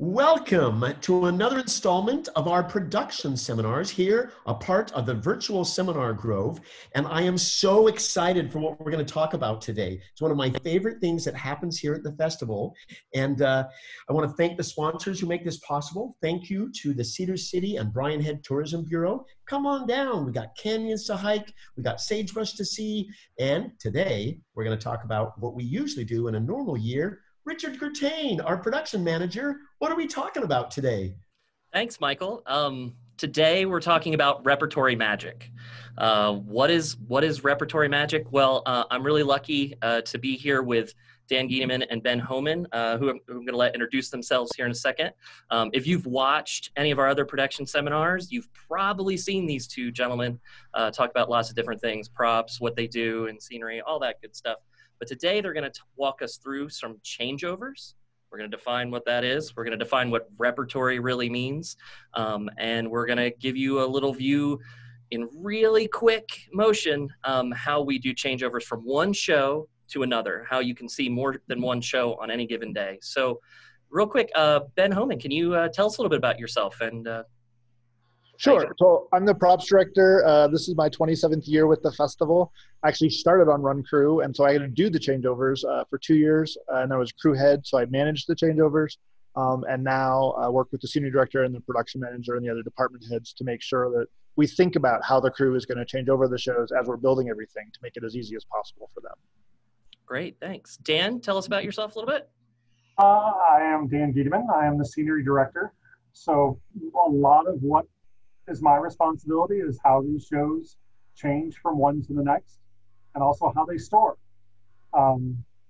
Welcome to another installment of our production seminars here, a part of the virtual seminar Grove. And I am so excited for what we're going to talk about today. It's one of my favorite things that happens here at the festival. And I want to thank the sponsors who make this possible. Thank you to the Cedar City and Bryan Head Tourism Bureau. Come on down. We got canyons to hike. We got sagebrush to see. And today we're going to talk about what we usually do in a normal year. Richard Gertain, our production manager, what are we talking about today? Thanks, Michael. Today we're talking about Repertory Magic. What is Repertory Magic? Well, I'm really lucky to be here with Dan Giedeman and Ben Hohman, who I'm going to let introduce themselves here in a second. If you've watched any of our other production seminars, you've probably seen these two gentlemen talk about lots of different things, props, what they do, and scenery, all that good stuff. But today they're going to walk us through some changeovers. We're going to define what that is. We're going to define what repertory really means. And we're going to give you a little view in really quick motion how we do changeovers from one show to another, how you can see more than one show on any given day. So real quick, Ben Hohman, can you tell us a little bit about yourself? And Sure. So I'm the props director. This is my 27th year with the festival. I actually started on run crew, and so I had to do the changeovers for 2 years, and I was crew head, so I managed the changeovers, and now I work with the senior director and the production manager and the other department heads to make sure that we think about how the crew is going to change over the shows as we're building everything to make it as easy as possible for them. Great, thanks. Dan, tell us about yourself a little bit. I am Dan Giedeman. I am the senior director. So a lot of what is my responsibility is how these shows change from one to the next, and also how they store.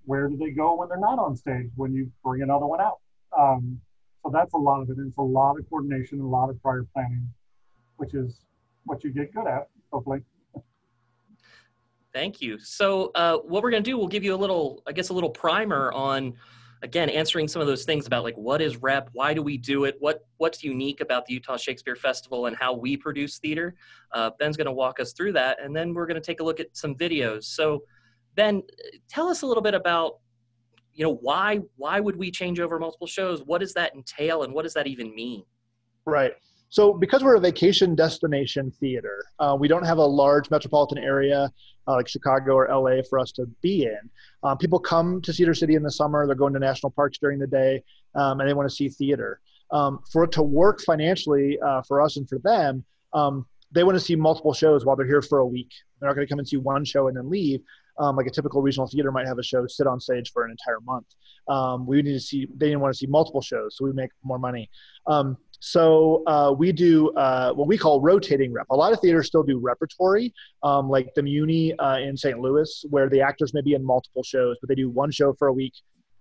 Where do they go when they're not on stage, when you bring another one out? So that's a lot of it. It's a lot of coordination, a lot of prior planning, which is what you get good at, hopefully. Thank you. So what we're going to do, we'll give you a little primer on, again, answering some of those things about like what is rep, why do we do it, what's unique about the Utah Shakespeare Festival and how we produce theater. Ben's going to walk us through that, and then we're going to take a look at some videos. So Ben, tell us a little bit about, why would we change over multiple shows? What does that entail, and what does that even mean? Right. So because we're a vacation destination theater, we don't have a large metropolitan area like Chicago or LA for us to be in. People come to Cedar City in the summer, they're going to national parks during the day, and they want to see theater. For it to work financially for us and for them, they want to see multiple shows while they're here for a week. They're not going to come and see one show and then leave. Like a typical regional theater might have a show sit on stage for an entire month. They didn't want to see multiple shows, so we make more money. So we do what we call rotating rep. A lot of theaters still do repertory, like the Muni in St. Louis, where the actors may be in multiple shows, but they do one show for a week,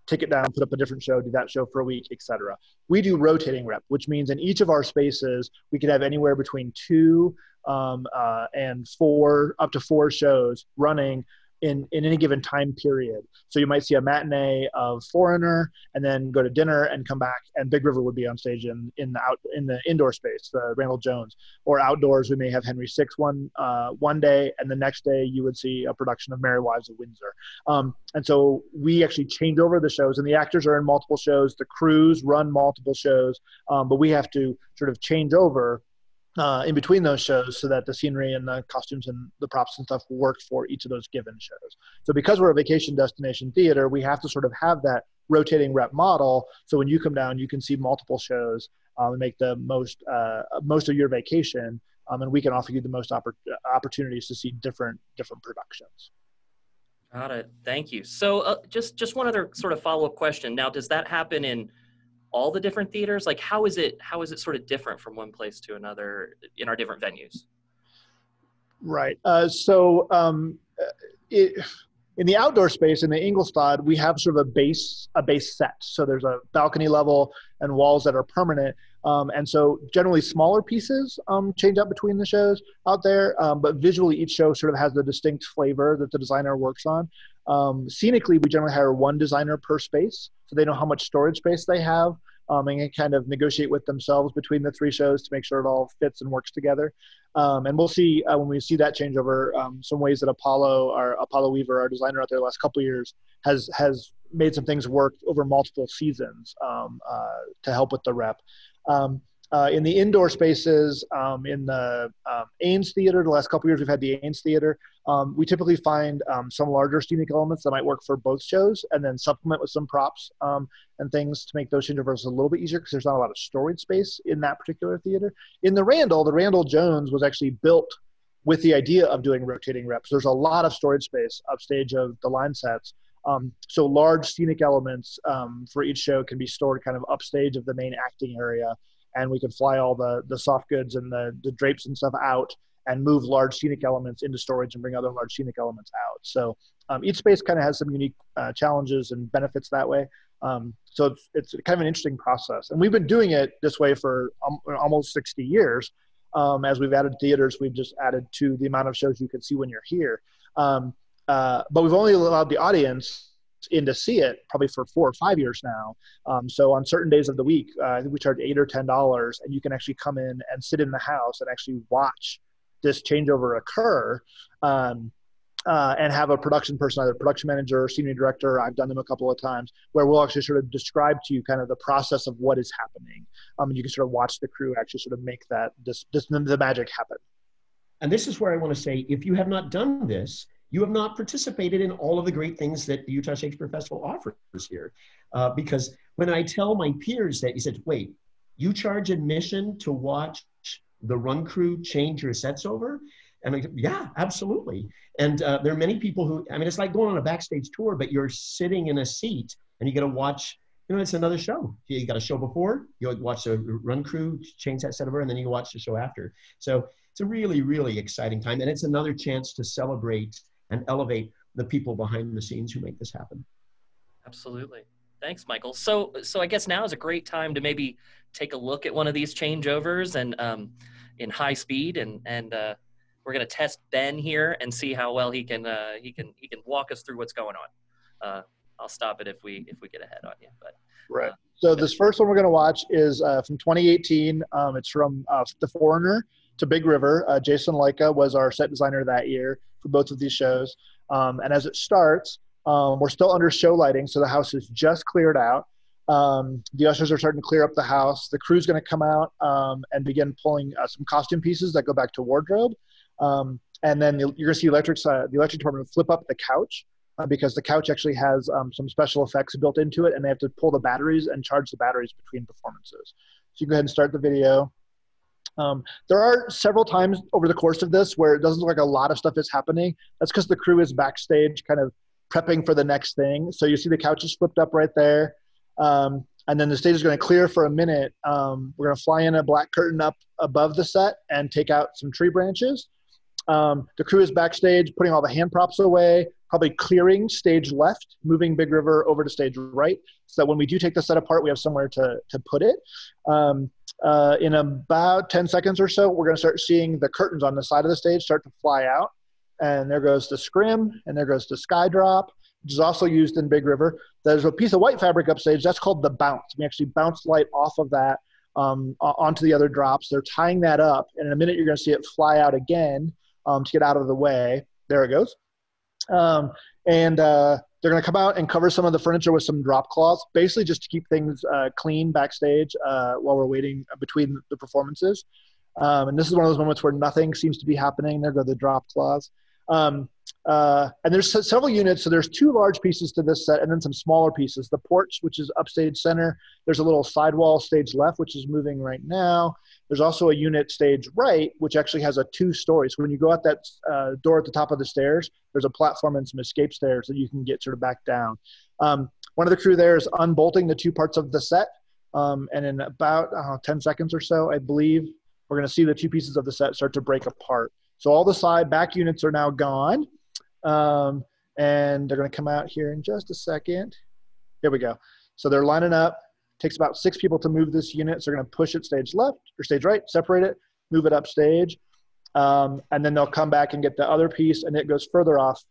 take it down, put up a different show, do that show for a week, etc. We do rotating rep, which means in each of our spaces, we could have anywhere between 2 and 4, up to 4 shows running in any given time period. So you might see a matinee of Foreigner and then go to dinner and come back, and Big River would be on stage in the indoor space, the Randall Jones. Or outdoors, we may have Henry VI one day, and the next day you would see a production of Merry Wives of Windsor. And so we actually change over the shows, and the actors are in multiple shows, the crews run multiple shows, but we have to sort of change over in between those shows so that the scenery and the costumes and the props and stuff work for each of those given shows. So because we're a vacation destination theater, we have to sort of have that rotating rep model. So when you come down, you can see multiple shows and make the most of your vacation. And we can offer you the most opportunities to see different productions. Got it. Thank you. So just one other sort of follow-up question. Now, does that happen in all the different theaters? Like how is it sort of different from one place to another in our different venues? Right. In the outdoor space in the Ingolstadt, we have sort of a base set. So there's a balcony level and walls that are permanent. And so generally smaller pieces change up between the shows out there, but visually each show sort of has the distinct flavor that the designer works on. Scenically, we generally hire one designer per space, so they know how much storage space they have, and can kind of negotiate with themselves between the 3 shows to make sure it all fits and works together. And we'll see when we see that changeover, some ways that Apollo Weaver, our designer out there the last couple of years, has made some things work over multiple seasons to help with the rep. In the indoor spaces, in the Ames Theater, the last couple of years we've had the Ames Theater, we typically find some larger scenic elements that might work for both shows, and then supplement with some props and things to make those changeovers a little bit easier, because there's not a lot of storage space in that particular theater. In the Randall Jones was actually built with the idea of doing rotating reps. There's a lot of storage space upstage of the line sets. So large scenic elements for each show can be stored kind of upstage of the main acting area, and we can fly all the soft goods and the drapes and stuff out and move large scenic elements into storage and bring other large scenic elements out. So each space kind of has some unique challenges and benefits that way. So it's kind of an interesting process. And we've been doing it this way for almost 60 years. As we've added theaters, we've just added to the amount of shows you can see when you're here. But we've only allowed the audience in to see it probably for 4 or 5 years now. So on certain days of the week, I think we charge $8 or $10, and you can actually come in and sit in the house and actually watch this changeover occur, and have a production person, either production manager or senior director. I've done them a couple of times, where we'll actually sort of describe to you kind of the process of what is happening. And you can sort of watch the crew actually sort of make the magic happen. And this is where I want to say, if you have not done this, you have not participated in all of the great things that the Utah Shakespeare Festival offers here. Because when I tell my peers that, he said, wait, you charge admission to watch the run crew change your sets over? And I go, yeah, absolutely. And there are many people who, I mean, it's like going on a backstage tour, but you're sitting in a seat and you get to watch, it's another show. You got a show before, you watch the run crew change that set over, and then you watch the show after. So it's a really, really exciting time. And it's another chance to celebrate and elevate the people behind the scenes who make this happen. Absolutely. Thanks, Michael. So I guess now is a great time to maybe take a look at one of these changeovers and in high speed, and we're going to test Ben here and see how well he can walk us through what's going on. I'll stop it if we get ahead on you. But right. So this first one we're going to watch is from 2018. It's from The Foreigner to Big River. Jason Leica was our set designer that year for both of these shows. And as it starts, we're still under show lighting, so the house is just cleared out. The ushers are starting to clear up the house. The crew's going to come out and begin pulling some costume pieces that go back to wardrobe. And then you're going to see the electric department flip up the couch because the couch actually has some special effects built into it, and they have to pull the batteries and charge the batteries between performances. So you can go ahead and start the video. There are several times over the course of this where it doesn't look like a lot of stuff is happening. That's because the crew is backstage kind of prepping for the next thing. So you see the couches flipped up right there. And then the stage is going to clear for a minute. We're going to fly in a black curtain up above the set and take out some tree branches. The crew is backstage putting all the hand props away, probably clearing stage left, moving Big River over to stage right, so that when we do take the set apart, we have somewhere to put it. In about 10 seconds or so, we're going to start seeing the curtains on the side of the stage start to fly out. And there goes the scrim, and there goes the sky drop, which is also used in Big River. There's a piece of white fabric upstage. That's called the bounce. We actually bounce light off of that onto the other drops. They're tying that up, and in a minute you're going to see it fly out again to get out of the way. There it goes. They're going to come out and cover some of the furniture with some drop cloths, basically just to keep things clean backstage while we're waiting between the performances. And this is one of those moments where nothing seems to be happening. There go the drop cloths. And there's several units. So there's 2 large pieces to this set and then some smaller pieces. The porch, which is upstage center. There's a little sidewall stage left, which is moving right now. There's also a unit stage right, which actually has a 2-story. So when you go out that door at the top of the stairs, there's a platform and some escape stairs that you can get sort of back down. One of the crew there is unbolting the 2 parts of the set. And in about 10 seconds or so, I believe, we're going to see the 2 pieces of the set start to break apart. So all the side back units are now gone. And they're going to come out here in just a second. Here we go. So they're lining up. Takes about 6 people to move this unit. So they're going to push it stage left or stage right, separate it, move it up stage. And then they'll come back and get the other piece, and it goes further off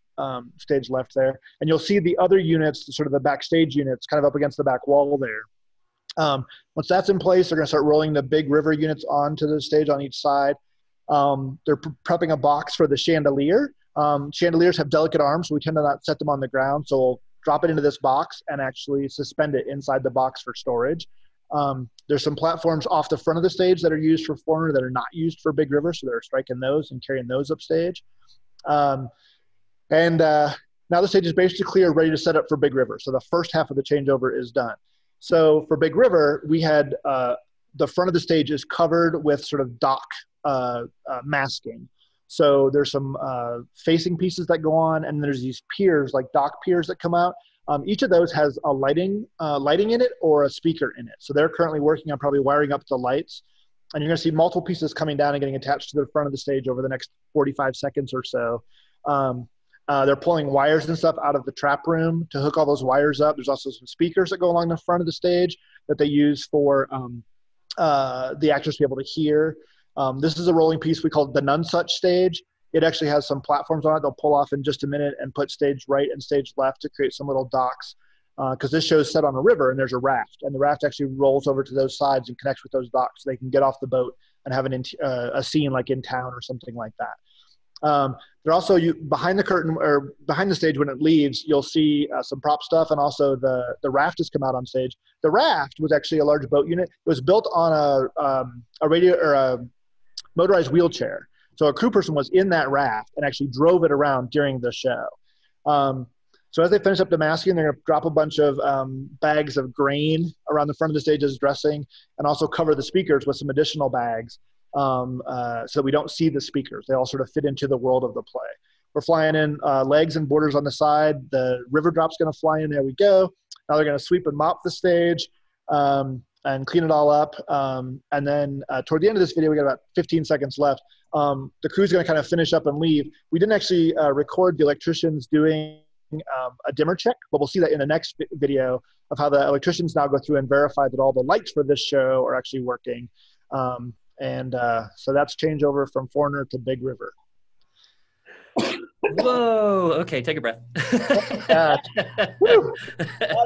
stage left there. And you'll see the other units, sort of the backstage units, kind of up against the back wall there. Once that's in place, they're going to start rolling the Big River units onto the stage on each side. They're prepping a box for the chandelier. Chandeliers have delicate arms, so we tend to not set them on the ground. So we'll drop it into this box and actually suspend it inside the box for storage. There's some platforms off the front of the stage that are used for foreigner that are not used for Big River, so they're striking those and carrying those upstage. Now the stage is basically clear, ready to set up for Big River. So the first half of the changeover is done. So for Big River, we had the front of the stage is covered with sort of dock masking. So there's some facing pieces that go on, and there's these piers, like dock piers that come out. Each of those has a lighting in it or a speaker in it. So they're currently working on probably wiring up the lights. And you're going to see multiple pieces coming down and getting attached to the front of the stage over the next 45 seconds or so. They're pulling wires and stuff out of the trap room to hook all those wires up. There's also some speakers that go along the front of the stage that they use for the actors to be able to hear. This is a rolling piece we call the None Such stage. It actually has some platforms on it they'll pull off in just a minute and put stage right and stage left to create some little docks. Because this show is set on a river and there's a raft, and the raft actually rolls over to those sides and connects with those docks so they can get off the boat and have a scene like in town or something like that. They're also behind the curtain or behind the stage when it leaves, you'll see some prop stuff, and also the raft has come out on stage. The raft was actually a large boat unit. It was built on a motorized wheelchair. So a crew person was in that raft and actually drove it around during the show. So as they finish up the masking, they're going to drop a bunch of bags of grain around the front of the stage as dressing, and also cover the speakers with some additional bags so we don't see the speakers. They all sort of fit into the world of the play. We're flying in legs and borders on the side. The river drop's going to fly in. There we go. Now they're going to sweep and mop the stage and clean it all up. And then toward the end of this video, we got about 15 seconds left. The crew's going to kind of finish up and leave. We didn't actually record the electricians doing a dimmer check, but we'll see that in the next video of how the electricians now go through and verify that all the lights for this show are actually working. So that's changeover from Foreigner to Big River. Whoa. Okay, take a breath. That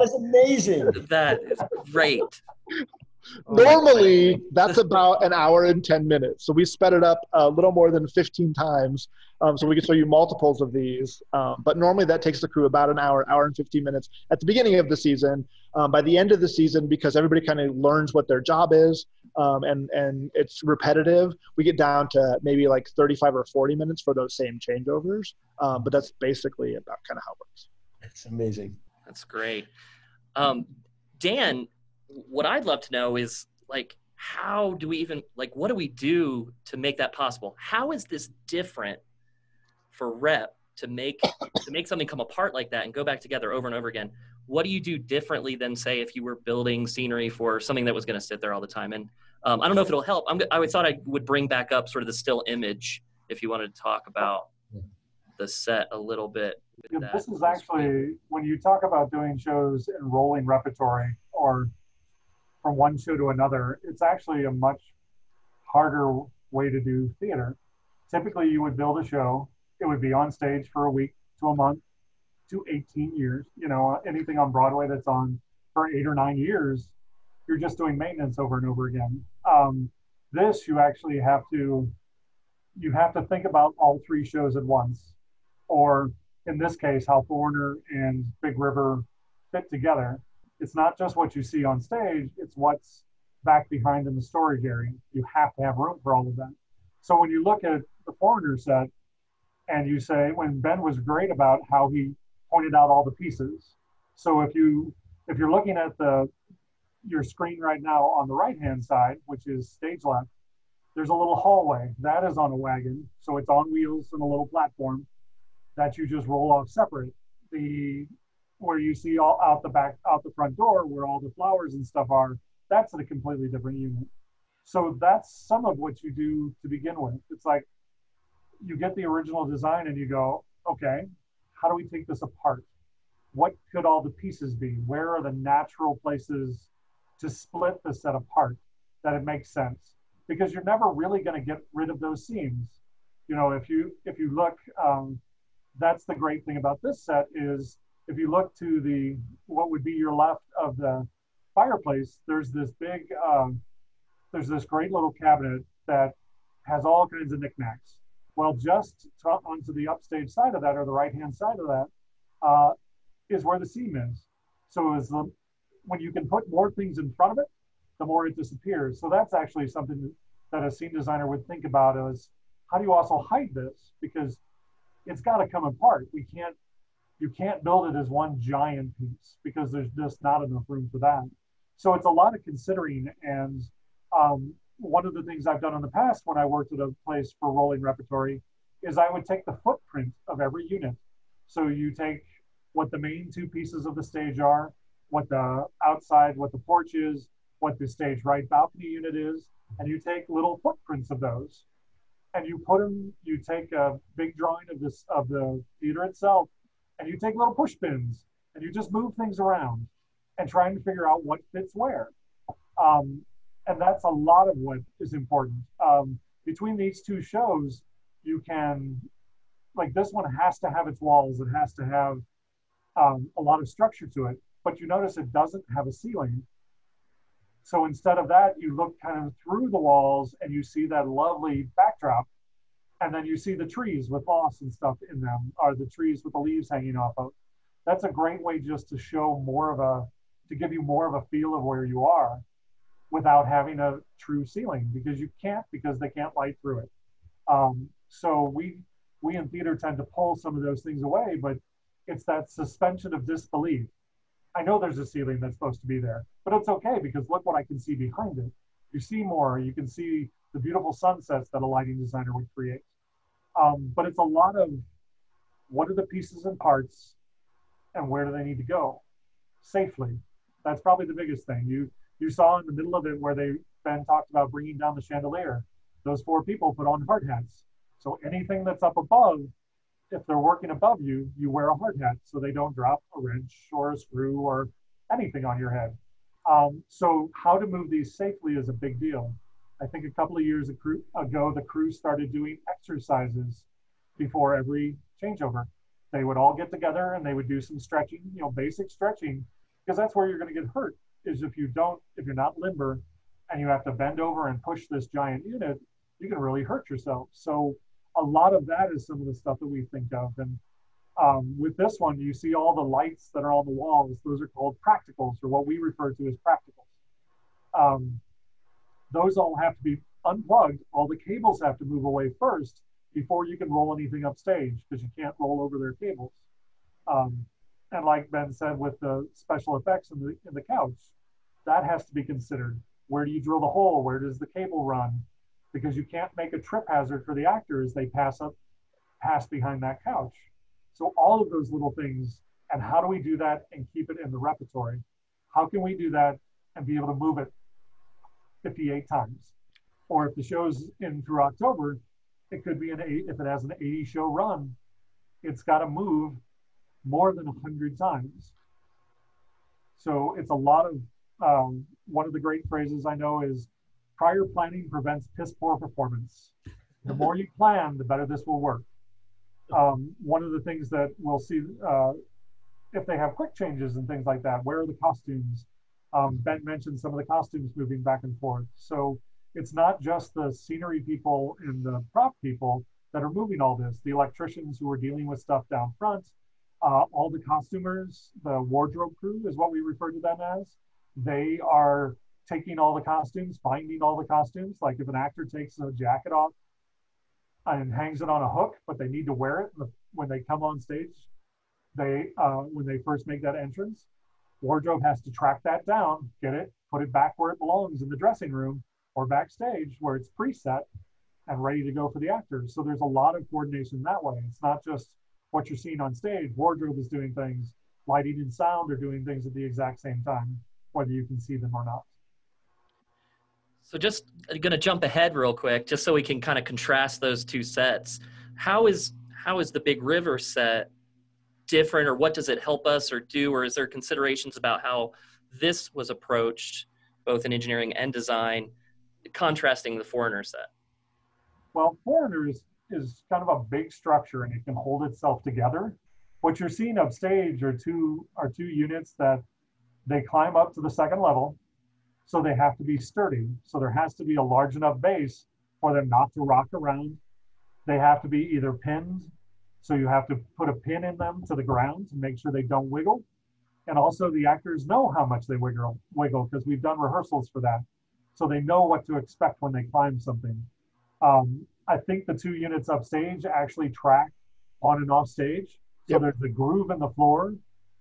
is amazing. That is great. Normally, that's about an hour and 10 minutes. So we sped it up a little more than 15 times so we can show you multiples of these. But normally that takes the crew about an hour and 15 minutes at the beginning of the season. By the end of the season, because everybody kind of learns what their job is and it's repetitive, we get down to maybe like 35 or 40 minutes for those same changeovers. But that's basically about kind of how it works. It's amazing. That's great. Dan, what I'd love to know is, like, how do we even, like, what do we do to make that possible? How is this different for Rep to make something come apart like that and go back together over and over again? What do you do differently than, say, if you were building scenery for something that was going to sit there all the time? And I don't know if it'll help. I thought I would bring back up sort of the still image if you wanted to talk about the set a little bit. Yeah, this is actually, when you talk about doing shows in rolling repertory or from one show to another, it's actually a much harder way to do theater. Typically, you would build a show. It would be on stage for a week to a month to 18 years. You know, anything on Broadway that's on for 8 or 9 years, you're just doing maintenance over and over again. This, you actually have to think about all 3 shows at once. Or in this case, how Foreigner and Big River fit together. It's not just what you see on stage, it's what's back behind in the storage area. You have to have room for all of that. So when you look at the Foreigner set and you say, when Ben was great about how he pointed out all the pieces. So if you're looking at your screen right now on the right-hand side, which is stage left, there's a little hallway. That is on a wagon. So it's on wheels and a little platform that you just roll off separate. Where you see all out the front door where all the flowers and stuff are, that's a completely different unit. So that's some of what you do to begin with. It's like you get the original design and you go, okay, how do we take this apart? What could all the pieces be? Where are the natural places to split the set apart that it makes sense? Because you're never really going to get rid of those seams. You know, if you look, that's the great thing about this set is, if you look to what would be your left of the fireplace, there's this big, there's this great little cabinet that has all kinds of knickknacks. Well, just onto the upstage side of that, or the right-hand side of that, is where the seam is. So when you can put more things in front of it, the more it disappears. So that's actually something that a scene designer would think about is, how do you also hide this? Because it's got to come apart. You can't build it as one giant piece because there's just not enough room for that. So it's a lot of considering. And one of the things I've done in the past when I worked at a place for rolling repertory is I would take the footprint of every unit. So you take what the main two pieces of the stage are, what the outside, what the porch is, what the stage right balcony unit is, and you take little footprints of those. And you put them, you take a big drawing of the theater itself, and you take little push pins, and you just move things around and trying to figure out what fits where. And that's a lot of what is important. Between these two shows, you can, like this one has to have its walls, it has to have a lot of structure to it, but you notice it doesn't have a ceiling. So instead of that, you look kind of through the walls and you see that lovely backdrop, and then you see the trees with moss and stuff in them, or the trees with the leaves hanging off of. That's a great way just to show to give you more of a feel of where you are without having a true ceiling, because they can't light through it. So we in theater tend to pull some of those things away, but it's that suspension of disbelief. I know there's a ceiling that's supposed to be there, but it's okay because look what I can see behind it. You see more, you can see the beautiful sunsets that a lighting designer would create. But it's a lot of what are the pieces and parts and where do they need to go safely? That's probably the biggest thing. You saw in the middle of it where Ben talked about bringing down the chandelier. Those 4 people put on hard hats. So anything that's up above, if they're working above you, you wear a hard hat so they don't drop a wrench or a screw or anything on your head. So how to move these safely is a big deal. I think a couple of years ago, the crew started doing exercises before every changeover. They would all get together and they would do some stretching, basic stretching, because that's where you're going to get hurt, is if you're not limber and you have to bend over and push this giant unit, you can really hurt yourself. So a lot of that is some of the stuff that we think of. And with this one, you see all the lights that are on the walls. Those are called practicals, or what we refer to as practicals. Those all have to be unplugged. All the cables have to move away first before you can roll anything upstage, because you can't roll over their cables. And like Ben said, with the special effects in the couch, that has to be considered. Where do you drill the hole? Where does the cable run? Because you can't make a trip hazard for the actors. They pass behind that couch. So all of those little things, and how do we do that and keep it in the repertory? How can we do that and be able to move it 58 times? Or if the show's in through October, it could be if it has an 80 show run, it's got to move more than 100 times. So it's a lot of, one of the great phrases I know is, prior planning prevents piss poor performance. The more you plan, the better this will work. One of the things that we'll see, if they have quick changes and things like that, where are the costumes? Ben mentioned some of the costumes moving back and forth. So it's not just the scenery people and the prop people that are moving all this. The electricians who are dealing with stuff down front, all the costumers, the wardrobe crew is what we refer to them as. They are taking all the costumes, finding all the costumes. Like if an actor takes a jacket off and hangs it on a hook, but they need to wear it when they come on stage, when they first make that entrance, wardrobe has to track that down, get it, put it back where it belongs in the dressing room or backstage where it's preset and ready to go for the actors. So there's a lot of coordination that way. It's not just what you're seeing on stage. Wardrobe is doing things, lighting and sound are doing things at the exact same time, whether you can see them or not. So just going to jump ahead real quick, just so we can kind of contrast those two sets. How is the Big River set different, or what does it help us or do, or is there considerations about how this was approached, both in engineering and design, contrasting the Foreigner set? Well, Foreigner is kind of a big structure and it can hold itself together. What you're seeing upstage are two units that they climb up to the second level, so they have to be sturdy. So there has to be a large enough base for them not to rock around. They have to be either pinned So you have to put a pin in them to the ground to make sure they don't wiggle. And also the actors know how much they wiggle because we've done rehearsals for that. So they know what to expect when they climb something. I think the 2 units upstage actually track on and off stage. So Yep. there's a groove in the floor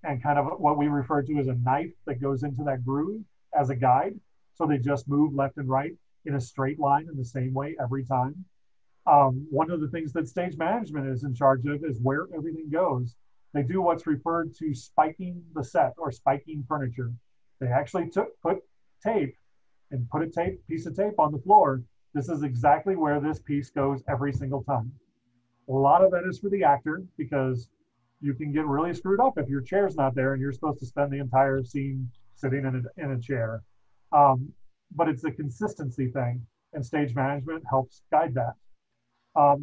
and kind of what we refer to as a knife that goes into that groove as a guide. So they just move left and right in a straight line in the same way every time. One of the things that stage management is in charge of is where everything goes. They do what's referred to spiking the set or spiking furniture. They actually put tape and put a piece of tape on the floor. This is exactly where this piece goes every single time. A lot of that is for the actor because you can get really screwed up if your chair's not there and you're supposed to spend the entire scene sitting in a chair. But it's a consistency thing, and stage management helps guide that.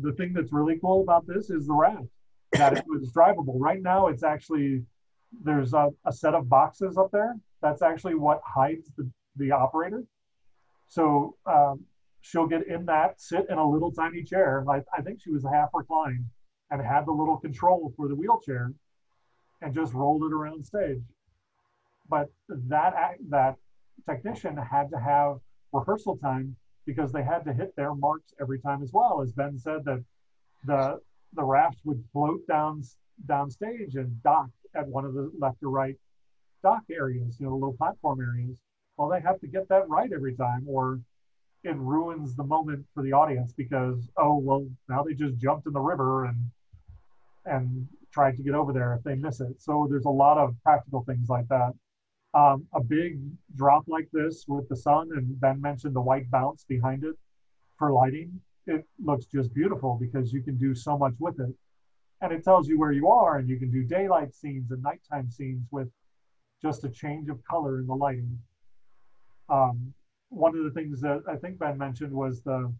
The thing that's really cool about this is the raft, that it was drivable. Right now, it's actually, there's a set of boxes up there. That's actually what hides the operator. So she'll get in that, sit in a little tiny chair. I think she was half reclined and had the little control for the wheelchair and just rolled it around stage. But that technician had to have rehearsal time because they had to hit their marks every time as well. As Ben said, that the raft would float downstage and dock at one of the left or right dock areas, the little platform areas. Well, they have to get that right every time, or it ruins the moment for the audience because, oh, well, now they just jumped in the river and tried to get over there if they miss it. So there's a lot of practical things like that. A big drop like this with the sun, and Ben mentioned the white bounce behind it for lighting, it looks just beautiful because you can do so much with it. And it tells you where you are, and you can do daylight scenes and nighttime scenes with just a change of color in the lighting. One of the things that I think Ben mentioned was the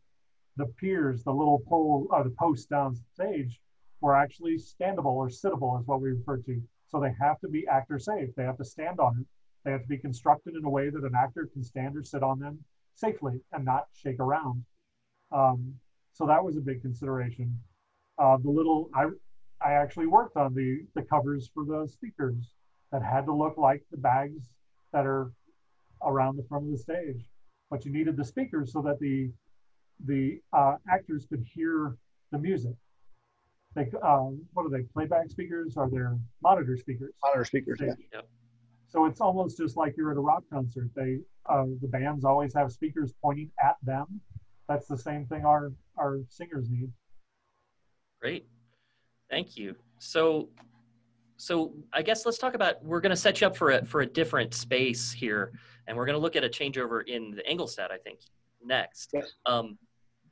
piers, the little pole or the posts down stage were actually standable or sittable is what we refer to. So they have to be actor safe. They have to stand on it. They have to be constructed in a way that an actor can stand or sit on them safely and not shake around. So that was a big consideration. I actually worked on the covers for the speakers that had to look like the bags that are around the front of the stage. But you needed the speakers so that the actors could hear the music. They, what are they, playback speakers? Are they monitor speakers? Monitor speakers, yeah. Yep. So it's almost just like you're at a rock concert. The bands always have speakers pointing at them. That's the same thing our singers need. Great, thank you. So I guess let's talk about, we're going to set you up for a different space here, and we're going to look at a changeover in the Engelstad, I think, next. Yes.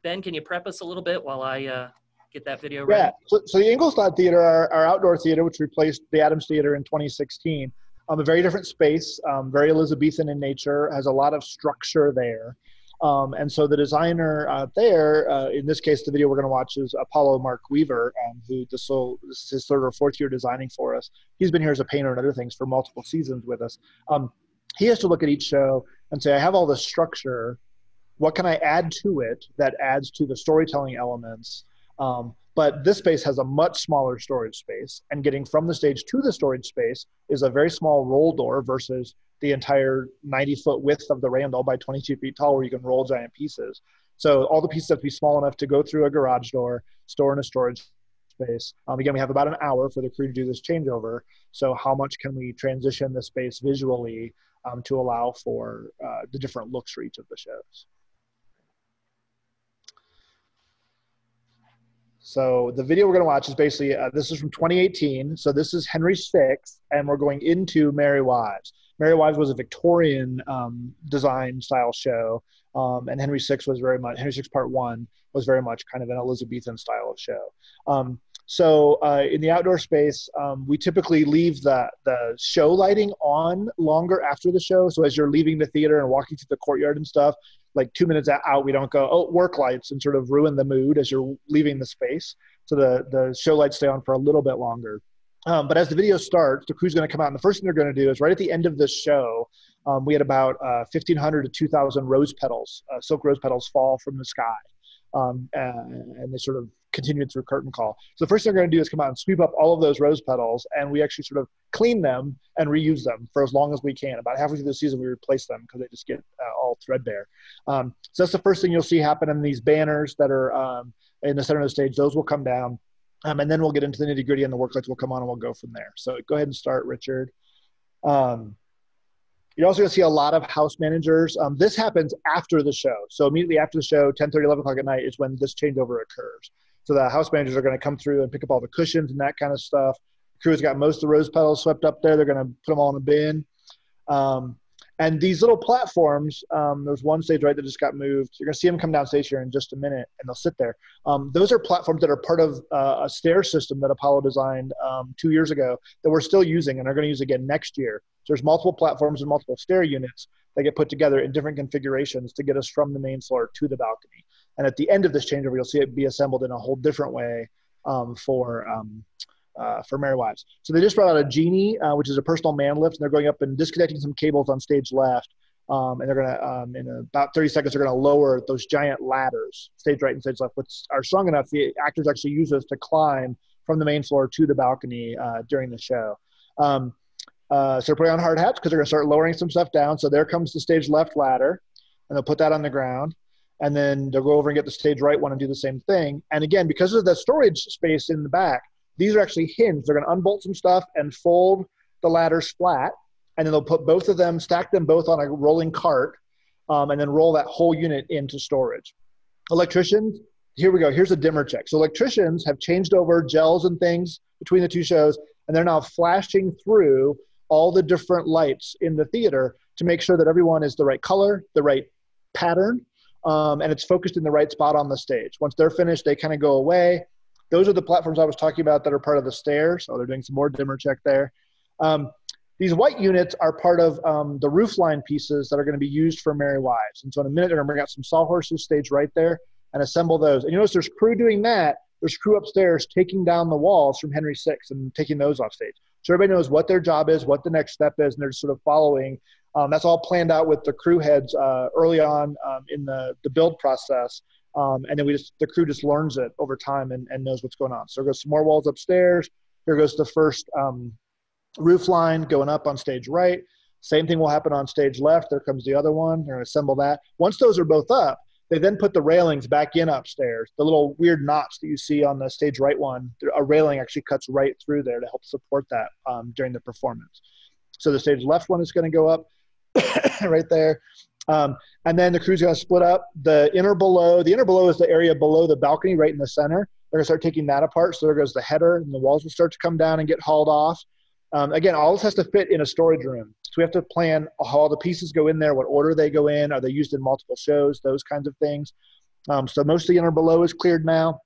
Ben, can you prep us a little bit while I get that video ready? Yeah, so the Engelstad Theater, our outdoor theater, which replaced the Adams Theater in 2016, a very different space, very Elizabethan in nature, has a lot of structure there. And so the designer there, in this case, the video we're going to watch is Apollo Mark Weaver, who this is his third or fourth year designing for us. He's been here as a painter and other things for multiple seasons with us. He has to look at each show and say, I have all this structure. What can I add to it that adds to the storytelling elements? But this space has a much smaller storage space, and getting from the stage to the storage space is a very small roll door versus the entire 90-foot width of the Randall by 22 feet tall where you can roll giant pieces. So all the pieces have to be small enough to go through a garage door, store in a storage space. Again, we have about an hour for the crew to do this changeover. So how much can we transition the space visually to allow for the different looks for each of the shows? So the video we're going to watch is basically, this is from 2018. So this is Henry VI, and we're going into Merry Wives. Merry Wives was a Victorian design style show, and Henry VI was very much, Henry VI Part 1 was very much kind of an Elizabethan style of show. So in the outdoor space, we typically leave the show lighting on longer after the show. So as you're leaving the theater and walking through the courtyard and stuff, like 2 minutes out, we don't go, oh, work lights, and sort of ruin the mood as you're leaving the space. So the show lights stay on for a little bit longer. But as the video starts, the crew's going to come out, and the first thing they're going to do is right at the end of this show, we had about 1,500 to 2,000 rose petals, silk rose petals fall from the sky. And they sort of continued through curtain call. So the first thing they're going to do is come out and sweep up all of those rose petals, and we actually sort of clean them and reuse them for as long as we can. About halfway through the season, we replace them because they just get all threadbare. So that's the first thing you'll see happen in these banners that are in the center of the stage. Those will come down, and then we'll get into the nitty gritty, and the work lights will come on, and we'll go from there. So go ahead and start, Richard. You're also going to see a lot of house managers. This happens after the show. So immediately after the show, 10:30, 11 o'clock at night is when this changeover occurs. So the house managers are going to come through and pick up all the cushions and that kind of stuff. The crew has got most of the rose petals swept up there. They're going to put them all in a bin. And these little platforms, there's one stage right that just got moved. You're going to see them come down stage here in just a minute, and they'll sit there. Those are platforms that are part of a stair system that Apollo designed 2 years ago that we're still using and are going to use again next year. So there's multiple platforms and multiple stair units that get put together in different configurations to get us from the main floor to the balcony. And at the end of this changeover, you'll see it be assembled in a whole different way for Merry Wives. So they just brought out a Genie, which is a personal man lift, and they're going up and disconnecting some cables on stage left. And they're going to, in about 30 seconds, they're going to lower those giant ladders, stage right and stage left, which are strong enough the actors actually use those to climb from the main floor to the balcony during the show. So they're putting on hard hats because they're going to start lowering some stuff down. So there comes the stage left ladder, and they'll put that on the ground. And then they'll go over and get the stage right one and do the same thing. And again, because of the storage space in the back, these are actually hinged. They're going to unbolt some stuff and fold the ladders flat. And then they'll put both of them, stack them both on a rolling cart, and then roll that whole unit into storage. Electricians, here we go. Here's a dimmer check. So electricians have changed over gels and things between the two shows, and they're now flashing through all the different lights in the theater to make sure that everyone is the right color, the right pattern, and it's focused in the right spot on the stage. Once they're finished, they kind of go away. Those are the platforms I was talking about that are part of the stairs. So they're doing some more dimmer check there. These white units are part of the roofline pieces that are going to be used for Merry Wives. And so in a minute, they're going to bring out some sawhorses stage right there and assemble those. And you notice there's crew doing that. There's crew upstairs taking down the walls from Henry VI and taking those off stage. So everybody knows what their job is, what the next step is, and they're just sort of following. That's all planned out with the crew heads early on in the build process. And then the crew just learns it over time and knows what's going on. So there goes some more walls upstairs. Here goes the first roof line going up on stage right. Same thing will happen on stage left. There comes the other one. They're going to assemble that. Once those are both up, they then put the railings back in upstairs. The little weird knots that you see on the stage right one, a railing actually cuts right through there to help support that during the performance. So the stage left one is going to go up right there. And then the crew's going to split up. The inner below is the area below the balcony right in the center. They're going to start taking that apart. So there goes the header, and the walls will start to come down and get hauled off. Again, all this has to fit in a storage room. So we have to plan how all the pieces go in there, what order they go in, are they used in multiple shows, those kinds of things. So most of the inner below is cleared now.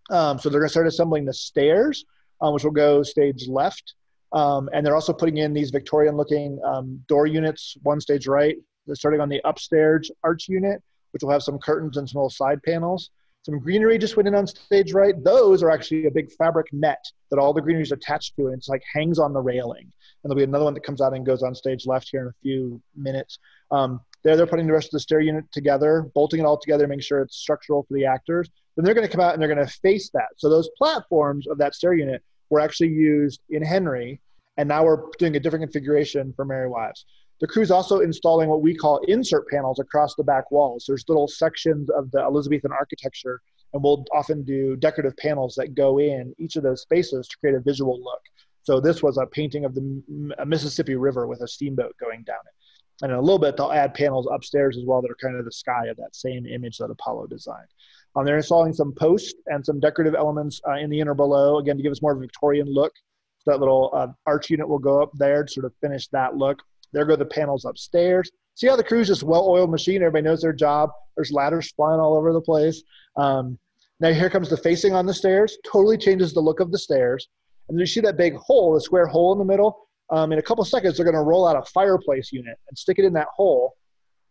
So they're going to start assembling the stairs, which will go stage left. And they're also putting in these Victorian-looking door units, one stage right. They're starting on the upstairs arch unit, which will have some curtains and some little side panels. Some greenery just went in on stage right. Those are actually a big fabric net that all the greenery is attached to, and it's like hangs on the railing. And there'll be another one that comes out and goes on stage left here in a few minutes. They're putting the rest of the stair unit together, bolting it all together, making sure it's structural for the actors. Then they're going to come out and they're going to face that. So those platforms of that stair unit were actually used in Henry, and now we're doing a different configuration for Merry Wives. The crew's also installing what we call insert panels across the back walls. There's little sections of the Elizabethan architecture, and we'll often do decorative panels that go in each of those spaces to create a visual look. So this was a painting of the Mississippi River with a steamboat going down it. And in a little bit, they'll add panels upstairs as well that are kind of the sky of that same image that Apollo designed. They're installing some posts and some decorative elements in the inner below, again, to give us more of a Victorian look. So that little arch unit will go up there to sort of finish that look. There go the panels upstairs. See how the crew's just well-oiled machine? Everybody knows their job. There's ladders flying all over the place. Now here comes the facing on the stairs. Totally changes the look of the stairs. And then you see that big hole, the square hole in the middle. In a couple seconds, they're going to roll out a fireplace unit and stick it in that hole.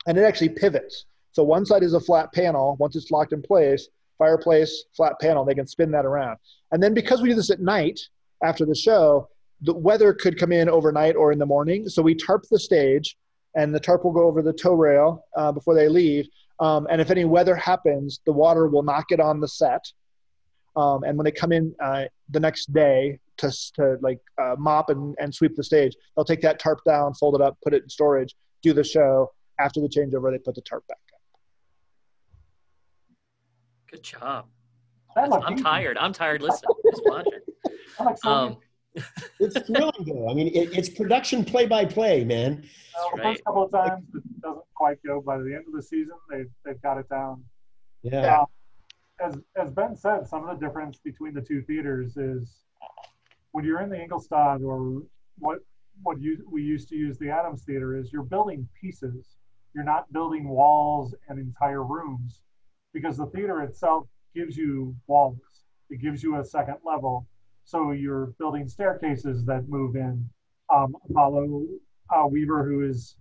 And it actually pivots. So one side is a flat panel. Once it's locked in place, fireplace, flat panel, they can spin that around. And then because we do this at night after the show, the weather could come in overnight or in the morning. So we tarp the stage, and the tarp will go over the tow rail before they leave. And if any weather happens, the water will not get on the set. And when they come in the next day to like mop and sweep the stage, they'll take that tarp down, fold it up, put it in storage, do the show. After the changeover, they put the tarp back up. Good job. I'm tired. I'm tired listening. Just watching. It's thrilling though. I mean, it's production play-by-play, man. The first couple of times it doesn't quite go. By the end of the season, they've got it down. Yeah. As Ben said, some of the difference between the two theaters is when you're in the Ingolstadt or we used to use the Adams Theater is you're building pieces. You're not building walls and entire rooms because the theater itself gives you walls. It gives you a second level. So you're building staircases that move in. Apollo Weaver, who has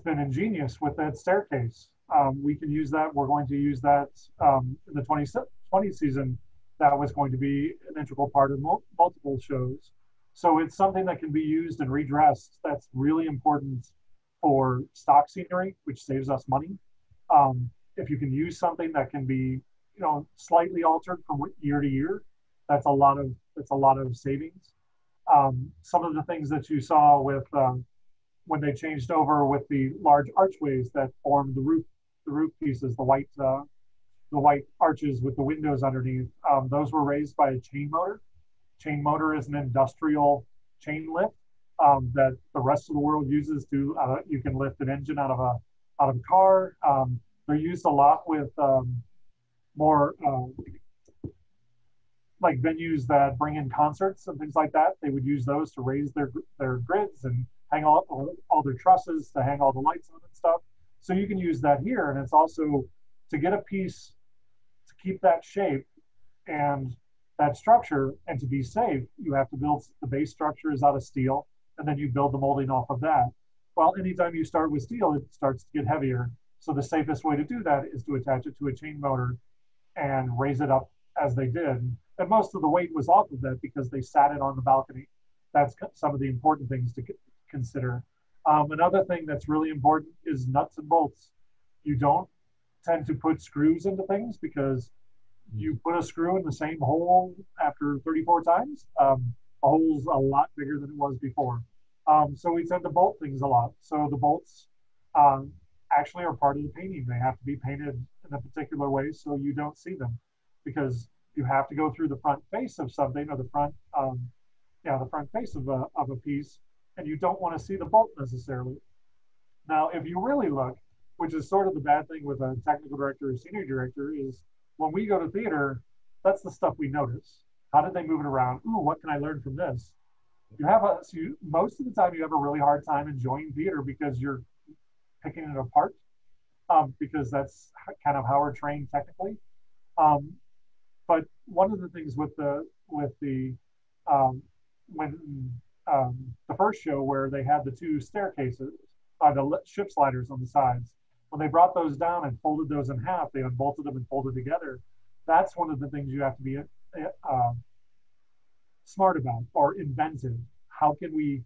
been ingenious with that staircase. We can use that. We're going to use that in the 2020 season. That was going to be an integral part of multiple shows. So it's something that can be used and redressed. That's really important for stock scenery, which saves us money. If you can use something that can be, slightly altered from year to year, that's a lot of savings. Some of the things that you saw with when they changed over with the large archways that formed the roof pieces, the white arches with the windows underneath, those were raised by a chain motor. Chain motor is an industrial chain lift that the rest of the world uses to. You can lift an engine out of a car. They're used a lot with more like venues that bring in concerts and things like that. They would use those to raise their grids and hang all their trusses to hang all the lights on and stuff. So you can use that here, and it's also to get a piece to keep that shape and that structure, and to be safe, you have to build the base structure is out of steel, and then you build the molding off of that. Well, anytime you start with steel, it starts to get heavier. So the safest way to do that is to attach it to a chain motor and raise it up as they did. And most of the weight was off of that because they sat it on the balcony. That's some of the important things to consider. Another thing that's really important is nuts and bolts. You don't tend to put screws into things because you put a screw in the same hole after 34 times, the hole's a lot bigger than it was before. So we tend to bolt things a lot. So the bolts actually are part of the painting. They have to be painted in a particular way so you don't see them, because you have to go through the front face of something, or the front face of a piece, and you don't want to see the bolt necessarily. Now, if you really look, which is sort of the bad thing with a technical director or senior director, is when we go to theater, that's the stuff we notice. How did they move it around? Ooh, what can I learn from this? Most of the time you have a really hard time enjoying theater because you're picking it apart, because that's kind of how we're trained technically. But one of the things with the first show where they had the two staircases, the ship sliders on the sides, when they brought those down and folded those in half, they unbolted them and folded together. That's one of the things you have to be smart about, or inventive. How can we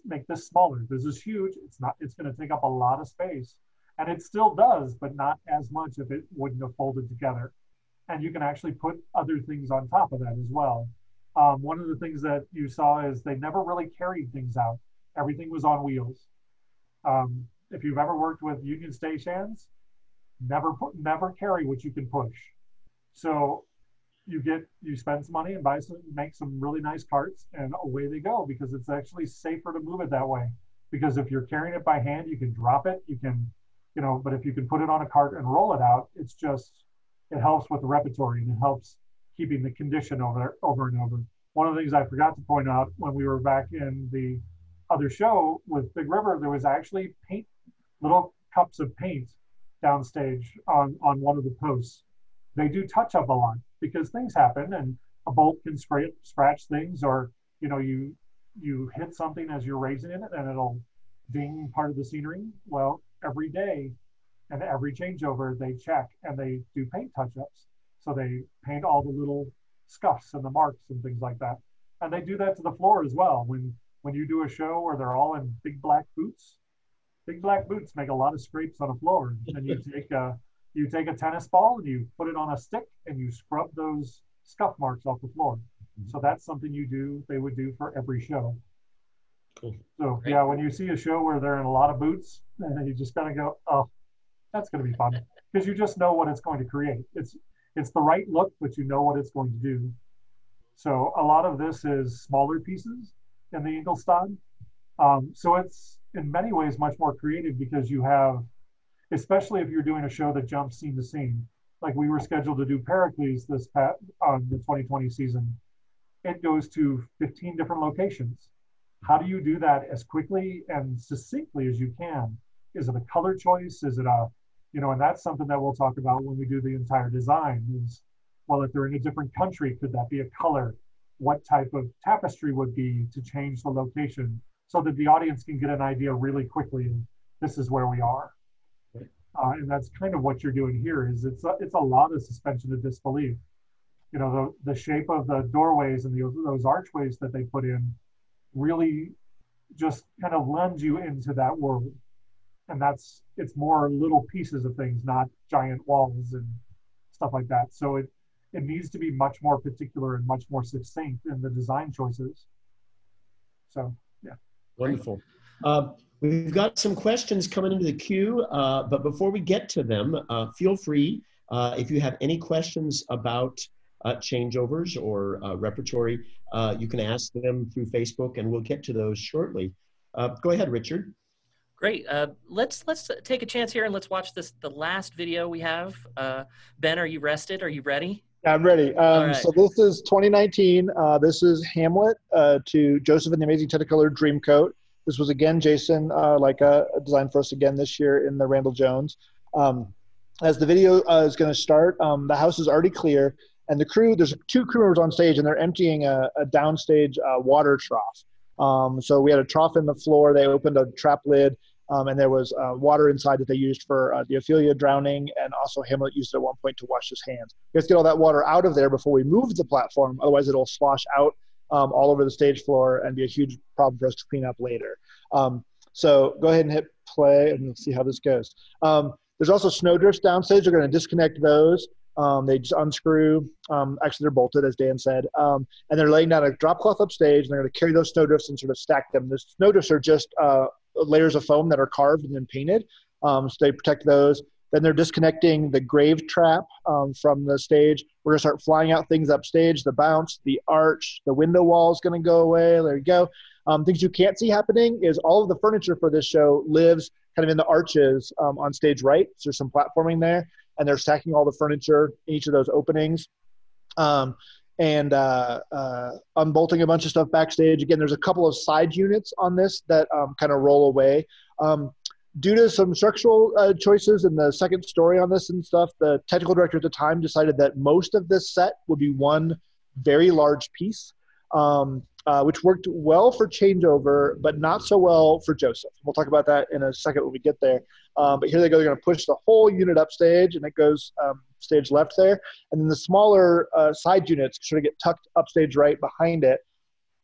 make this smaller? This is huge. It's going to take up a lot of space, and it still does, but not as much if it wouldn't have folded together. And you can actually put other things on top of that as well. One of the things that you saw is they never really carried things out. Everything was on wheels. If you've ever worked with union stagehands, never carry what you can push. So you spend some money and make some really nice carts, and away they go, because it's actually safer to move it that way. Because if you're carrying it by hand, you can drop it, but if you can put it on a cart and roll it out, it helps with the repertory, and it helps keeping the condition over and over. One of the things I forgot to point out when we were back in the other show with Big River, there was actually little cups of paint downstage on one of the posts. They do touch up a lot because things happen, and a bolt can scratch things, or you hit something as you're raising it and it'll ding part of the scenery. Well, every day and every changeover they check and they do paint touch-ups. So they paint all the little scuffs and the marks and things like that. And they do that to the floor as well. When you do a show where they're all in big black boots make a lot of scrapes on a floor. And you take a tennis ball and you put it on a stick and you scrub those scuff marks off the floor. So that's something they would do for every show. Cool. So yeah, when you see a show where they're in a lot of boots, you just kind of go, oh, that's going to be fun, because you just know what it's going to create. It's the right look, but you know what it's going to do. So a lot of this is smaller pieces in the Ingolstadt. So it's in many ways much more creative, because you have, especially if you're doing a show that jumps scene to scene, like we were scheduled to do Pericles on the 2020 season. It goes to 15 different locations. How do you do that as quickly and succinctly as you can? Is it a color choice? Is it and that's something that we'll talk about when we do the entire design is, well, if they're in a different country, could that be a color? What type of tapestry would be to change the location so that the audience can get an idea really quickly of this is where we are. And that's kind of what you're doing here is it's a lot of suspension of disbelief. The shape of the doorways and those archways that they put in really just kind of lend you into that world. And it's more little pieces of things, not giant walls and stuff like that. So it needs to be much more particular and much more succinct in the design choices. So, yeah. Wonderful. We've got some questions coming into the queue, but before we get to them, feel free, if you have any questions about changeovers or repertory, you can ask them through Facebook, and we'll get to those shortly. Go ahead, Richard. Great. Let's take a chance here and let's watch the last video we have. Ben, are you rested? Are you ready? Yeah, I'm ready. Right. So this is 2019. This is Hamlet to Joseph and the Amazing Technicolor Dreamcoat. This was again Jason designed for us again this year in the Randall Jones. As the video is going to start, the house is already clear, and the crew, there's 2 crew members on stage, and they're emptying a downstage water trough. So we had a trough in the floor. They opened a trap lid, and there was water inside that they used for the Ophelia drowning, and also Hamlet used it at one point to wash his hands. We have to get all that water out of there before we move the platform, otherwise it'll slosh out all over the stage floor and be a huge problem for us to clean up later. So go ahead and hit play, and we'll see how this goes. There's also snowdrifts downstage. They're going to disconnect those. They just unscrew. Actually, they're bolted, as Dan said. And they're laying down a drop cloth upstage, and they're going to carry those snowdrifts and sort of stack them. The snowdrifts are just layers of foam that are carved and then painted. So they protect those. Then they're disconnecting the grave trap from the stage. We're going to start flying out things upstage, the bounce, the arch, the window wall is going to go away. There you go. Things you can't see happening is all of the furniture for this show lives kind of in the arches on stage right. So there's some platforming there, and they're stacking all the furniture in each of those openings. And unbolting a bunch of stuff backstage. Again, there's a couple of side units on this that kind of roll away. Due to some structural choices in the second story on this and stuff, the technical director at the time decided that most of this set would be one very large piece, which worked well for Changeover, but not so well for Joseph. We'll talk about that in a second when we get there. But here they go. They're going to push the whole unit upstage, and it goes stage left there. And then the smaller side units sort of get tucked upstage right behind it.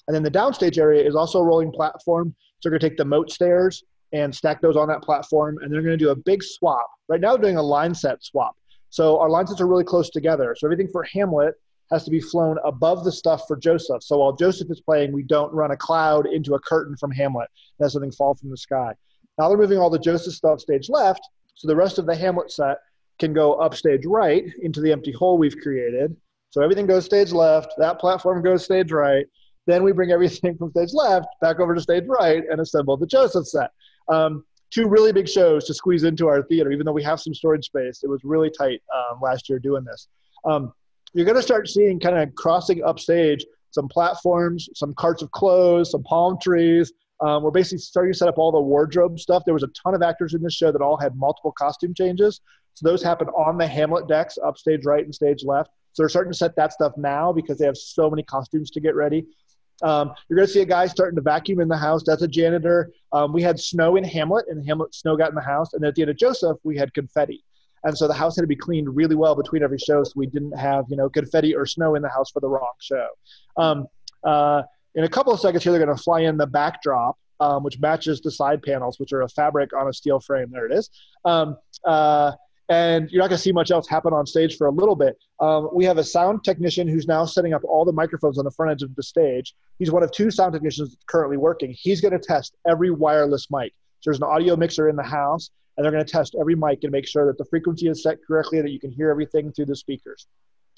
And then the downstage area is also a rolling platform. So we're going to take the moat stairs and stack those on that platform, and they're going to do a big swap. Right now, we're doing a line set swap. So our line sets are really close together. So everything for Hamlet has to be flown above the stuff for Joseph. So while Joseph is playing, we don't run a cloud into a curtain from Hamlet and have something fall from the sky. Now they're moving all the Joseph stuff stage left, so the rest of the Hamlet set can go upstage right into the empty hole we've created. So everything goes stage left, that platform goes stage right. Then we bring everything from stage left back over to stage right and assemble the Joseph set. 2 really big shows to squeeze into our theater. Even though we have some storage space, it was really tight last year doing this. You're going to start seeing kind of crossing upstage some platforms, some carts of clothes, some palm trees. We're basically starting to set up all the wardrobe stuff. There was a ton of actors in this show that all had multiple costume changes. So those happen on the Hamlet decks, upstage right and stage left. So they're starting to set that stuff now because they have so many costumes to get ready. You're going to see a guy starting to vacuum in the house. That's a janitor. We had snow in Hamlet, and snow got in the house. And then at the end of Joseph, we had confetti. And so the house had to be cleaned really well between every show so we didn't have, confetti or snow in the house for the wrong show. In a couple of seconds here, they're going to fly in the backdrop, which matches the side panels, which are a fabric on a steel frame. There it is. and you're not going to see much else happen on stage for a little bit. We have a sound technician who's now setting up all the microphones on the front edge of the stage. He's one of 2 sound technicians currently working. He's going to test every wireless mic. So there's an audio mixer in the house, and they're going to test every mic and make sure that the frequency is set correctly, that you can hear everything through the speakers.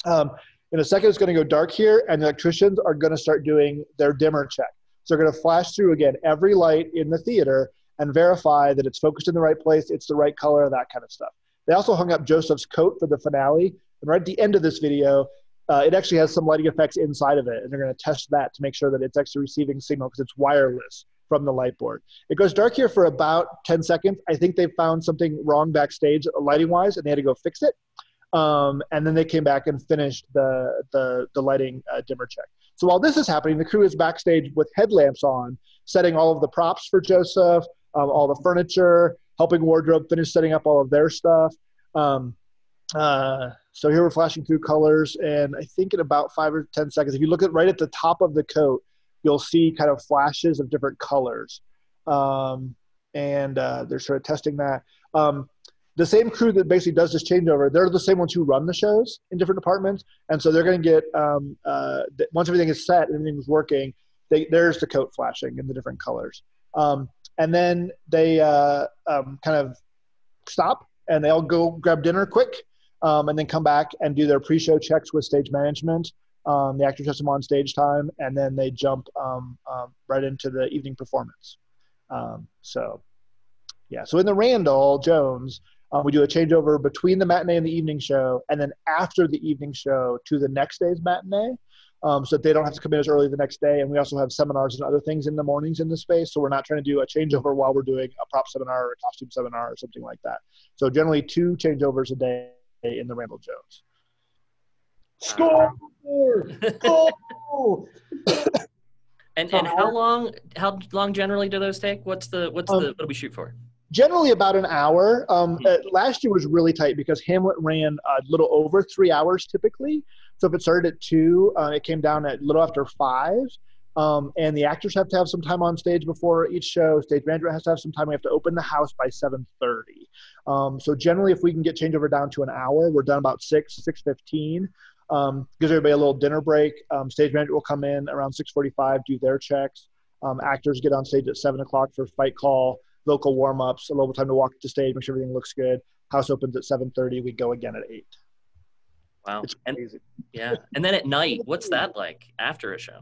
In a second, it's going to go dark here, and the electricians are going to start doing their dimmer check. So they're going to flash through, again, every light in the theater and verify that it's focused in the right place, it's the right color, that kind of stuff. They also hung up Joseph's coat for the finale. And right at the end of this video, it actually has some lighting effects inside of it, and they're going to test that to make sure that it's actually receiving signal because it's wireless from the light board. It goes dark here for about 10 seconds. I think they found something wrong backstage lighting-wise, and they had to go fix it. And then they came back and finished the lighting dimmer check. So while this is happening, the crew is backstage with headlamps on, setting all of the props for Joseph, all the furniture, helping wardrobe finish setting up all of their stuff. So here we're flashing through colors, and I think in about 5 or 10 seconds, if you look at right at the top of the coat, you'll see kind of flashes of different colors. They're sort of testing that. The same crew that basically does this changeover, they're the same ones who run the shows in different departments. And so they're going to get, once everything is set and everything's working, there's the coat flashing in the different colors. And then they kind of stop, and they all go grab dinner quick, and then come back and do their pre-show checks with stage management. The actors have some on-stage time, and then they jump right into the evening performance. So in the Randall Jones, we do a changeover between the matinee and the evening show, and then after the evening show to the next day's matinee, so that they don't have to come in as early the next day. And we also have seminars and other things in the mornings in the space, so we're not trying to do a changeover while we're doing a prop seminar or a costume seminar or something like that. So generally 2 changeovers a day in the Randall Jones. Score! Score! And how long generally do those take? What do we shoot for? Generally about an hour. Last year was really tight because Hamlet ran a little over 3 hours typically. So if it started at 2, it came down at a little after 5. And the actors have to have some time on stage before each show. Stage management has to have some time. We have to open the house by 7:30. So generally, if we can get changeover down to an hour, we're done about 6:15. Gives everybody a little dinner break. Stage management will come in around 6:45, do their checks. Actors get on stage at 7 o'clock for fight call, vocal warm-ups, a little time to walk to stage, make sure everything looks good. House opens at 7:30. We go again at 8. Wow. It's crazy. And then at night, what's that like after a show?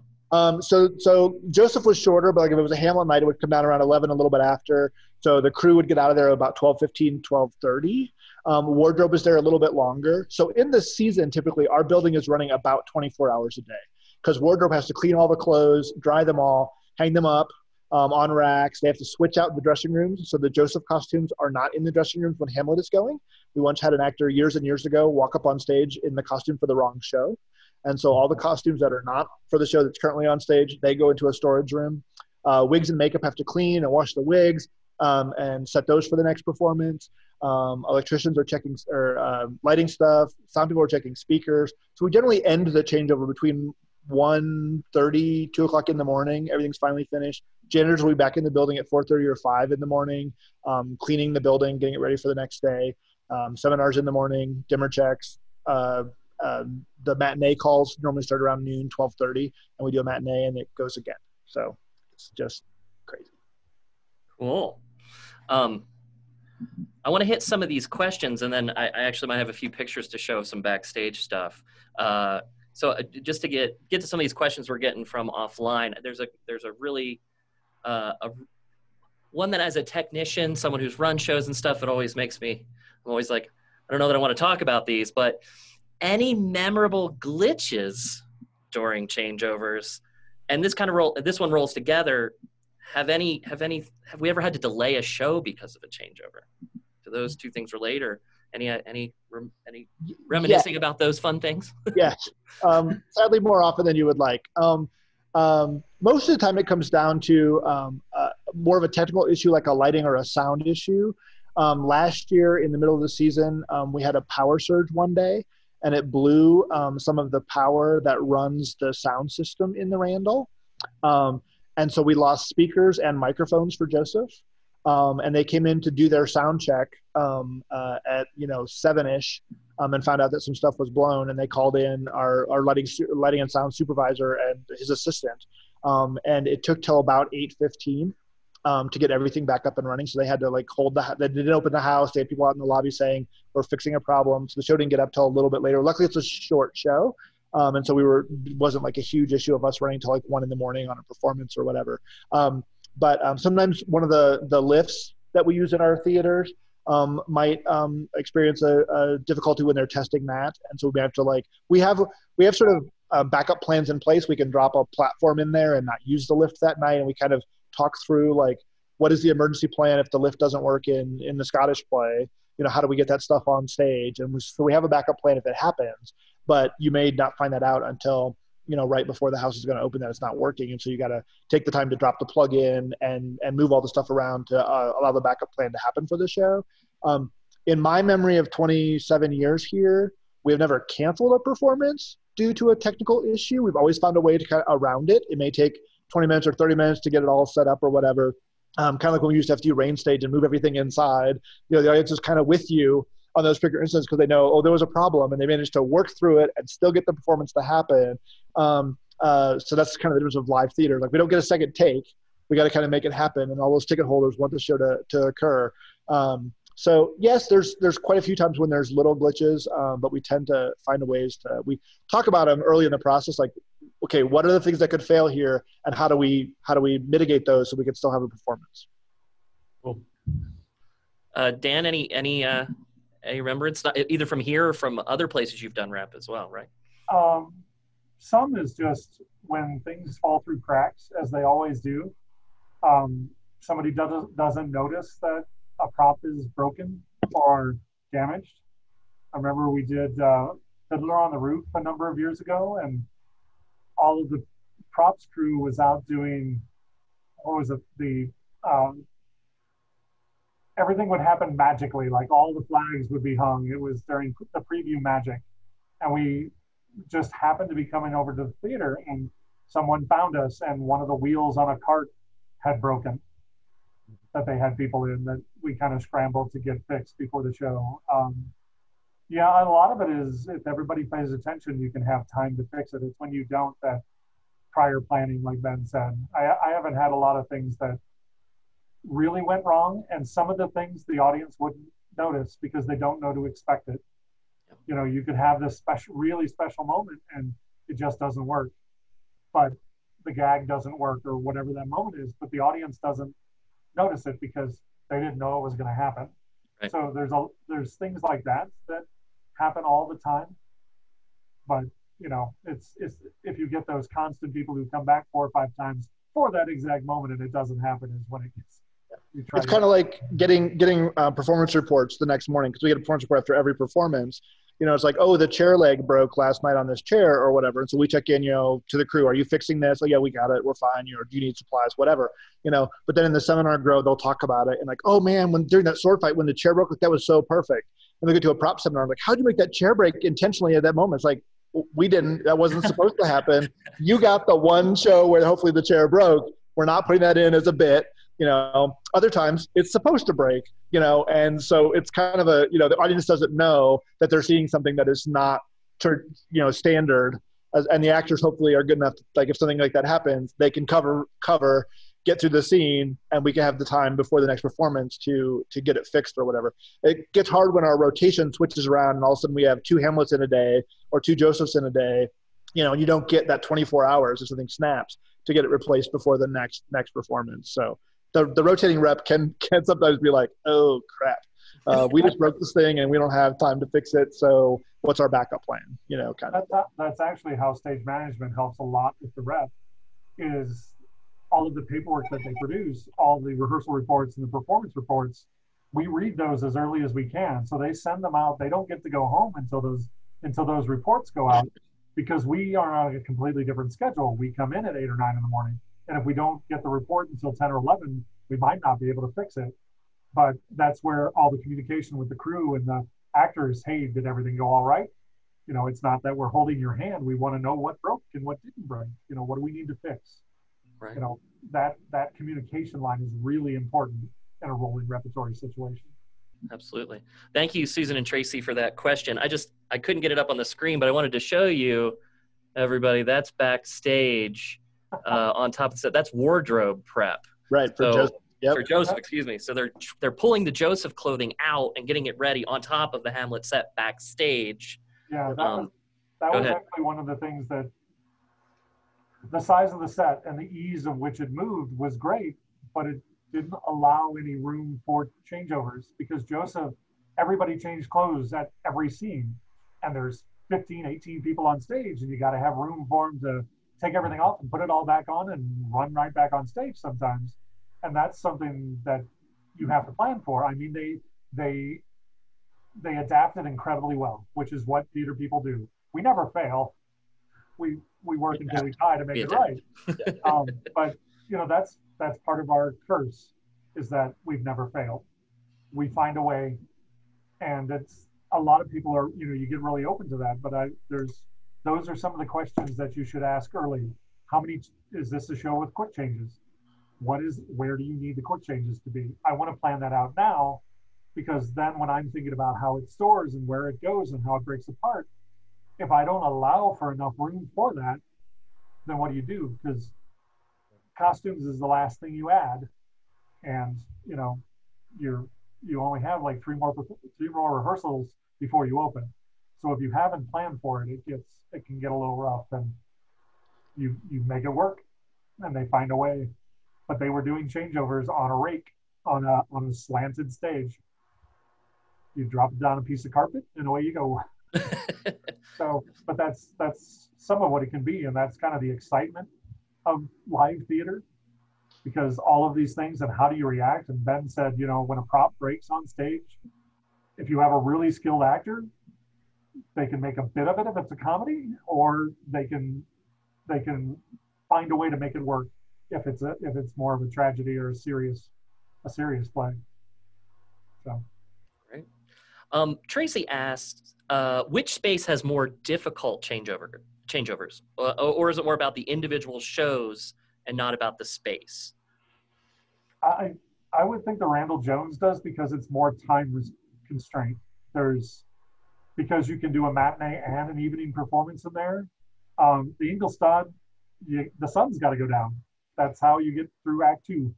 So Joseph was shorter, but like if it was a Hamlet night, it would come down around 11, a little bit after. So the crew would get out of there about 12:15, 12:30. Wardrobe is there a little bit longer. So in the season, typically our building is running about 24 hours a day because wardrobe has to clean all the clothes, dry them all, hang them up on racks. They have to switch out the dressing rooms. So the Joseph costumes are not in the dressing rooms when Hamlet is going. We once had an actor years and years ago walk up on stage in the costume for the wrong show. And so all the costumes that are not for the show that's currently on stage, they go into a storage room. Wigs and makeup have to clean and wash the wigs and set those for the next performance. Electricians are checking lighting stuff. Sound people are checking speakers. So we generally end the changeover between 1:30, 2 o'clock in the morning. Everything's finally finished. Janitors will be back in the building at 4:30 or 5 in the morning, cleaning the building, getting it ready for the next day. Seminars in the morning, dimmer checks. The matinee calls normally start around noon, 12:30, and we do a matinee and it goes again. So it's just crazy. Cool. I want to hit some of these questions, and then I actually might have a few pictures to show some backstage stuff. So just to get to some of these questions we're getting from offline, there's a really one that as a technician, someone who's run shows and stuff, it always makes me, I'm always like, I don't know that I want to talk about these, but any memorable glitches during changeovers, and this one rolls together. Have we ever had to delay a show because of a changeover? Do those two things relate, or any reminiscing about those fun things? Yes. Sadly, more often than you would like. Most of the time it comes down to more of a technical issue like a lighting or a sound issue. Last year in the middle of the season, we had a power surge one day, and it blew some of the power that runs the sound system in the Randall. And so we lost speakers and microphones for Joseph. And they came in to do their sound check at 7-ish, and found out that some stuff was blown. And they called in our lighting and sound supervisor and his assistant. And it took till about 8:15 to get everything back up and running. So they had to they didn't open the house. They had people out in the lobby saying we're fixing a problem. So the show didn't get up till a little bit later. Luckily, it's a short show. And so it wasn't like a huge issue of us running till like 1 a.m. on a performance or whatever. But sometimes one of the lifts that we use in our theaters might experience a difficulty when they're testing that. And so we have to we have sort of backup plans in place. We can drop a platform in there and not use the lift that night. And we kind of talk through what is the emergency plan if the lift doesn't work in the Scottish play? How do we get that stuff on stage? And so we have a backup plan if it happens, but you may not find that out until, right before the house is going to open that it's not working. And so you got to take the time to drop the plug in and move all the stuff around to allow the backup plan to happen for the show. In my memory of 27 years here, we have never canceled a performance due to a technical issue. We've always found a way to kind of around it. It may take 20 minutes or 30 minutes to get it all set up or whatever. Kind of like when we used to have to do rain stage and move everything inside. The audience is kind of with you on those particular instances because they know, there was a problem, and they managed to work through it and still get the performance to happen. So that's kind of the difference of live theater. We don't get a second take. We got to kind of make it happen, and all those ticket holders want the show to occur. So yes, there's quite a few times when there's little glitches, but we tend to find ways we talk about them early in the process. Okay, what are the things that could fail here, and how do we mitigate those so we can still have a performance? Cool. Dan, any remembrance, either from here or from other places you've done rep as well, right? Some is just when things fall through cracks, as they always do. Somebody doesn't notice that a prop is broken or damaged. I remember we did Fiddler on the Roof a number of years ago, and all of the props crew was out doing, everything would happen magically, all the flags would be hung. It was during the preview magic. And we just happened to be coming over to the theater, and someone found us, and one of the wheels on a cart had broken that they had people in, that we kind of scrambled to get fixed before the show. Yeah, a lot of it is if everybody pays attention, you can have time to fix it. It's when you don't that prior planning, like Ben said. I haven't had a lot of things that really went wrong, and some of the things the audience wouldn't notice because they don't know to expect it. You could have this really special moment and it just doesn't work, but the gag doesn't work or whatever that moment is, but the audience doesn't notice it because they didn't know it was going to happen. Right. So there's things like that happen all the time, but it's if you get those constant people who come back 4 or 5 times for that exact moment and it doesn't happen, is when it gets. It's kind of like getting performance reports the next morning, because we get a performance report after every performance. It's like, the chair leg broke last night on this chair or whatever. And so we check in, to the crew, are you fixing this? Oh yeah, we got it. We're fine. Do you need supplies? Whatever, but then in the seminar grow, they'll talk about it and oh man, during that sword fight, when the chair broke, that was so perfect. And they go to a prop seminar. I'm like, how'd you make that chair break intentionally at that moment? It's like, we didn't, that wasn't supposed to happen. You got the one show where hopefully the chair broke. We're not putting that in as a bit. Other times it's supposed to break, and so it's kind of the audience doesn't know that they're seeing something that is not, standard, and the actors hopefully are good enough to, if something like that happens, they can cover, get through the scene, and we can have the time before the next performance to get it fixed or whatever. It gets hard when our rotation switches around and all of a sudden we have 2 Hamlets in a day or 2 Josephs in a day, and you don't get that 24 hours if something snaps to get it replaced before the next performance. So the rotating rep can sometimes be like, oh crap, we just broke this thing and we don't have time to fix it. So what's our backup plan? Kind of. That's actually how stage management helps a lot with the rep, is all of the paperwork that they produce, all the rehearsal reports and the performance reports. We read those as early as we can. So they send them out. They don't get to go home until those reports go out, because we are on a completely different schedule. We come in at 8 or 9 in the morning. And if we don't get the report until 10 or 11, we might not be able to fix it. But that's where all the communication with the crew and the actors, hey, did everything go all right? It's not that we're holding your hand. We want to know what broke and what didn't break. What do we need to fix? Right. That communication line is really important. in a rolling repertory situation. Absolutely. Thank you, Susan and Tracy, for that question. I couldn't get it up on the screen, but I wanted to show you, everybody, that's backstage on top of the set. That's wardrobe prep. Right, for So, Joseph. Yep. For Joseph, excuse me. So they're pulling the Joseph clothing out and getting it ready on top of the Hamlet set backstage. Yeah, that was ahead. actually one of the things that the size of the set and the ease of which it moved was great, but it didn't allow any room for changeovers because Joseph, everybody changed clothes at every scene, and there's 15, 18 people on stage, and you got to have room for them to take everything off and put it all back on and run right back on stage sometimes. And that's something that you have to plan for. I mean, they adapted incredibly well, which is what theater people do. We never fail. We work until we die to make it right. But you know, that's part of our curse, is that we've never failed. We find a way, and it's a lot of people are, you know, you get really open to that. But those are some of the questions that you should ask early. How many is this a show with quick changes? Where do you need the quick changes to be? I want to plan that out now, because then when I'm thinking about how it stores and where it goes and how it breaks apart, if I don't allow for enough room for that, then what do you do? Because costumes is the last thing you add, and you know, you only have like three more rehearsals before you open. So if you haven't planned for it, it can get a little rough, and you make it work, and they find a way. But they were doing changeovers on a rake on a slanted stage. You drop it down a piece of carpet, and away you go. So, but that's some of what it can be, and that's kind of the excitement of live theater, because all of these things and how do you react? And Ben said, you know, when a prop breaks on stage, if you have a really skilled actor, they can make a bit of it if it's a comedy, or they can find a way to make it work if it's more of a tragedy or a serious play. So. Great. Tracy asked, which space has more difficult changeovers, or is it more about the individual shows and not about the space? I would think the Randall Jones does, because it's more time constraint. Because you can do a matinee and an evening performance in there. The Ingolstadt, the sun's got to go down. That's how you get through Act 2.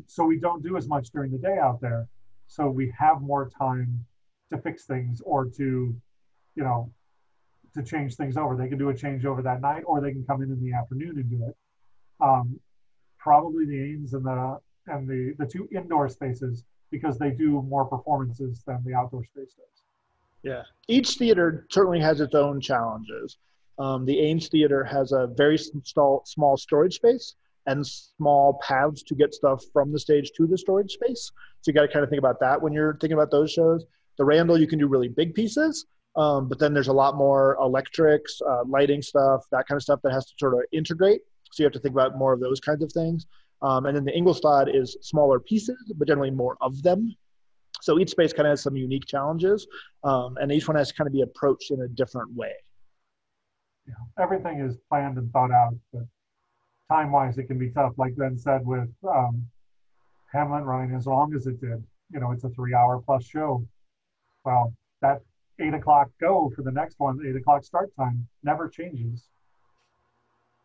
So we don't do as much during the day out there. So we have more time to fix things, or to, you know, to change things over. They can do a changeover that night, or they can come in the afternoon and do it. Probably the Ames and the two indoor spaces, because they do more performances than the outdoor space does. Yeah, each theater certainly has its own challenges. The Ames Theater has a very small storage space and small paths to get stuff from the stage to the storage space. So you got to kind of think about that when you're thinking about those shows. The Randall, you can do really big pieces, but then there's a lot more electrics, lighting stuff, that kind of stuff that has to sort of integrate. So you have to think about more of those kinds of things. And then the Ingolstadt is smaller pieces, but generally more of them. So each space kind of has some unique challenges, and each one has to kind of be approached in a different way. Yeah, everything is planned and thought out, but time-wise, it can be tough. Like Ben said, with Hamlet running as long as it did, you know, it's a 3-hour plus show. Well, that 8 o'clock go for the next one, 8 o'clock start time, never changes.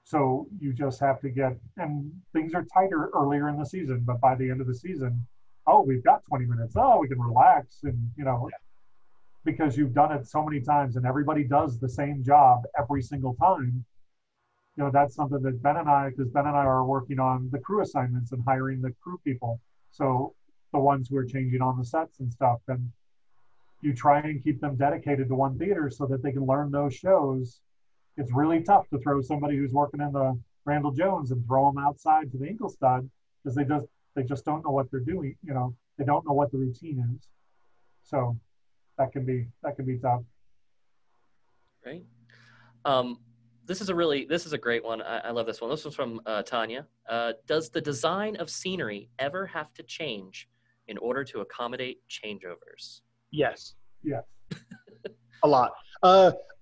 So you just have to and things are tighter earlier in the season, but by the end of the season, oh, we've got 20 minutes. Oh, we can relax, and, you know, because you've done it so many times and everybody does the same job every single time. You know, that's something that because Ben and I are working on the crew assignments and hiring the crew people. So the ones who are changing on the sets and stuff, and you try and keep them dedicated to one theater so that they can learn those shows. It's really tough to throw somebody who's working in the Randall Jones and throw them outside to the Ingolstadt, because they just don't know what they're doing. You know, they don't know what the routine is. So that can be tough. Right. This is a great one. I love this one. This one's from Tanya. Does the design of scenery ever have to change in order to accommodate changeovers? Yes. Yes. A lot.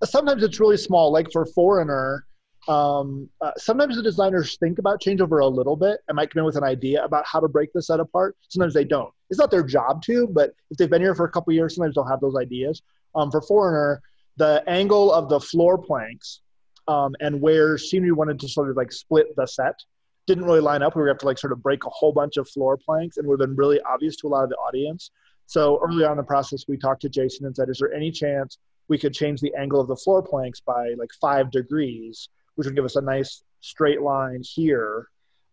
Sometimes it's really small. Like for Foreigner, Sometimes the designers think about changeover a little bit and might come in with an idea about how to break the set apart. Sometimes they don't. It's not their job to, but if they've been here for a couple of years, sometimes they'll have those ideas. For Foreigner, the angle of the floor planks and where scenery wanted to sort of like split the set didn't really line up. We were going to have to like sort of break a whole bunch of floor planks, and it would have been really obvious to a lot of the audience. So early on in the process, we talked to Jason and said, is there any chance we could change the angle of the floor planks by like 5 degrees, which would give us a nice straight line here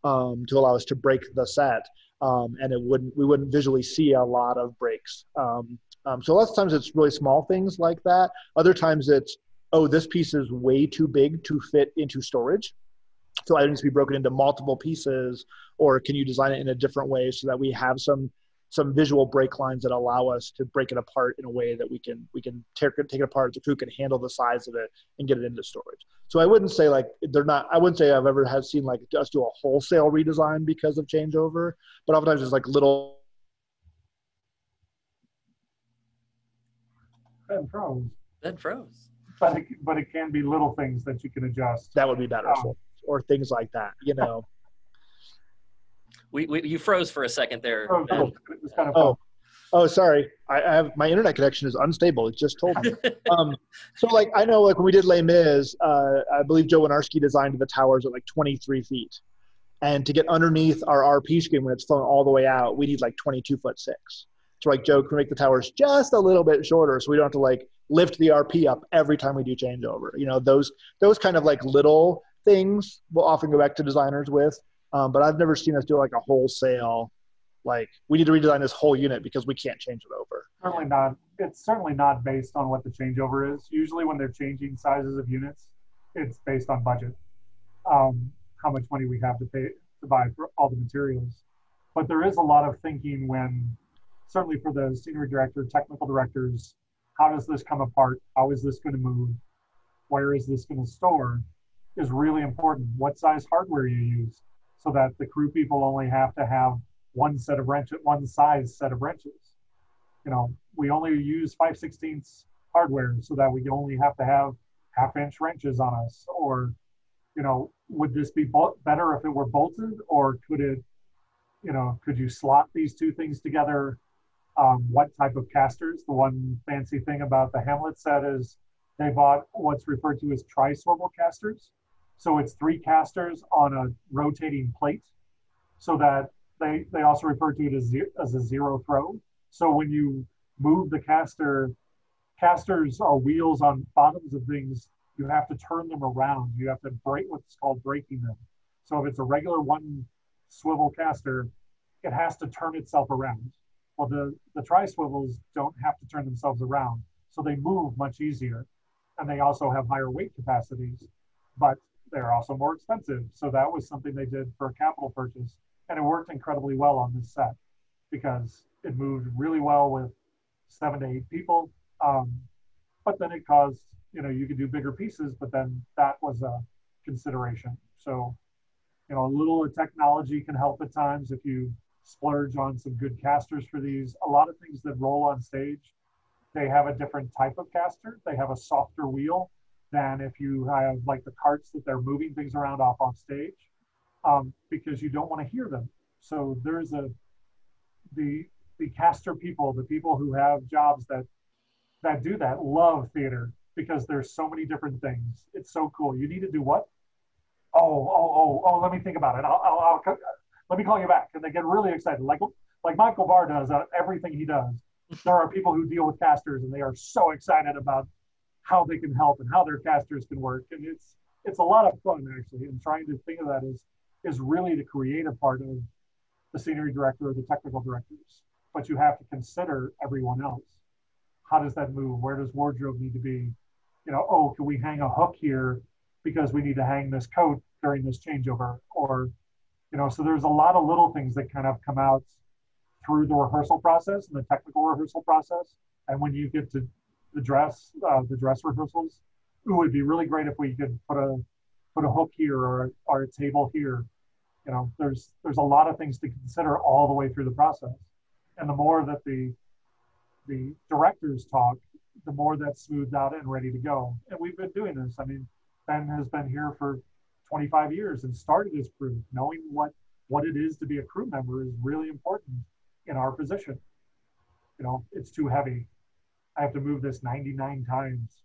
to allow us to break the set, and we wouldn't visually see a lot of breaks. So lots of times it's really small things like that. Other times it's, oh, this piece is way too big to fit into storage, so it needs to be broken into multiple pieces, or can you design it in a different way so that we have some visual break lines that allow us to break it apart in a way that we can take it apart. The crew can handle the size of it and get it into storage. So I wouldn't say like I wouldn't say I've ever seen like us do a wholesale redesign because of changeover, but oftentimes it's like little. Ben froze. But it can be little things that you can adjust. That would be better, or things like that, you know. You froze for a second there. It was kind of Oh, sorry. I have my internet connection is unstable. It just told me. So like I know like when we did Les Mis, I believe Joe Winarski designed the towers at like 23 feet, and to get underneath our RP screen when it's flown all the way out, we need like 22'6". So like Joe can make the towers just a little bit shorter, so we don't have to like lift the RP up every time we do changeover. You know, those kind of like little things we'll often go back to designers with. But I've never seen us do like a wholesale, like we need to redesign this whole unit because we can't change it over. Certainly not. It's certainly not based on what the changeover is. Usually when they're changing sizes of units, it's based on budget, how much money we have to pay to buy for all the materials. But there is a lot of thinking when, certainly for the scenery director, technical directors, how does this come apart? How is this going to move? Where is this going to store? Is really important. What size hardware you use, so that the crew people only have to have one size set of wrenches. You know, we only use 5/16 hardware so that we only have to have 1/2-inch wrenches on us. Or, you know, would this be better if it were bolted, or could it, you know, could you slot these two things together? What type of casters? The one fancy thing about the Hamlet set is they bought what's referred to as tri-swivel casters. So it's 3 casters on a rotating plate, so that they also refer to it as a zero throw. So when you move the casters are wheels on bottoms of things. You have to turn them around. You have to break what's called breaking them. So if it's a regular 1 swivel caster, it has to turn itself around. Well, the tri-swivels don't have to turn themselves around, so they move much easier. And they also have higher weight capacities, but they're also more expensive. So that was something they did for a capital purchase. And it worked incredibly well on this set because it moved really well with 7 to 8 people. But then it caused, you know, you could do bigger pieces, but then that was a consideration. So, you know, a little technology can help at times if you splurge on some good casters for these. A lot of things that roll on stage, they have a different type of caster. They have a softer wheel than if you have like the carts that they're moving things around off stage, because you don't want to hear them. So there's the caster people, the people who have jobs that do that, love theater because there's so many different things. It's so cool. You need to do what? Oh, let me think about it. I'll let me call you back. And they get really excited. Like Michael Barr does everything he does. There are people who deal with casters and they are so excited about how they can help and how their casters can work. And it's a lot of fun actually. And trying to think of that is really the creative part of the scenery director or the technical directors. But you have to consider everyone else. How does that move? Where does wardrobe need to be? You know, oh, can we hang a hook here because we need to hang this coat during this changeover? Or, you know, so there's a lot of little things that kind of come out through the rehearsal process and the technical rehearsal process. And when you get to the dress rehearsals, it would be really great if we could put a hook here or a table here. You know, there's a lot of things to consider all the way through the process. And the more that the directors talk, the more that's smoothed out and ready to go. And we've been doing this. I mean, Ben has been here for 25 years and started his crew. Knowing what it is to be a crew member is really important in our position. You know, it's too heavy. I have to move this 99 times.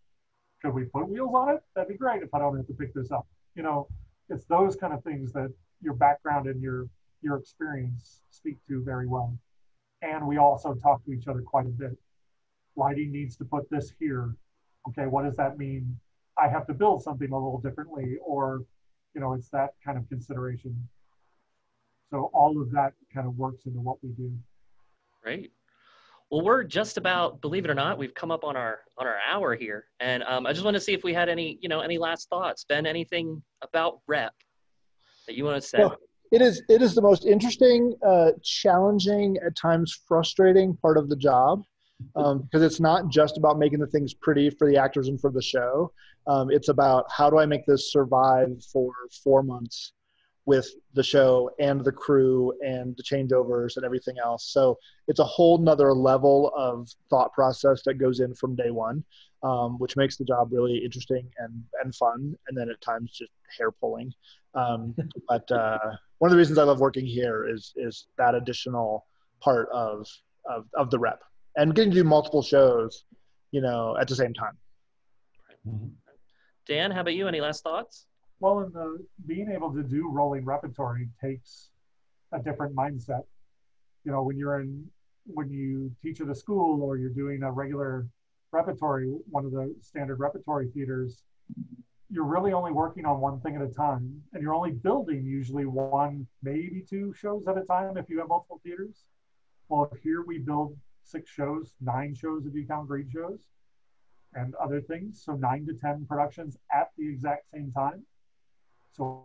Could we put wheels on it? That'd be great if I don't have to pick this up. You know, it's those kind of things that your background and your experience speak to very well. And we also talk to each other quite a bit. Lighting needs to put this here. Okay, what does that mean? I have to build something a little differently, or, you know, it's that kind of consideration. So all of that kind of works into what we do. Great. Well, we're just about, believe it or not, we've come up on our hour here, and I just want to see if we had any last thoughts. Ben, anything about rep that you want to say? Well, it is the most interesting, challenging, at times frustrating part of the job, because it's not just about making the things pretty for the actors and for the show. It's about, how do I make this survive for 4 months with the show and the crew and the changeovers and everything else. So it's a whole nother level of thought process that goes in from day one, which makes the job really interesting and fun, and then at times just hair pulling. But one of the reasons I love working here is that additional part of the rep and getting to do multiple shows, you know, at the same time. Dan, how about you? Any last thoughts? Well, being able to do rolling repertory takes a different mindset. You know, when you teach at a school or you're doing a regular repertory, one of the standard repertory theaters, you're really only working on one thing at a time, and you're only building usually one, maybe two shows at a time if you have multiple theaters. Well, here we build 6 shows, 9 shows if you count green shows, and other things. So 9 to 10 productions at the exact same time. So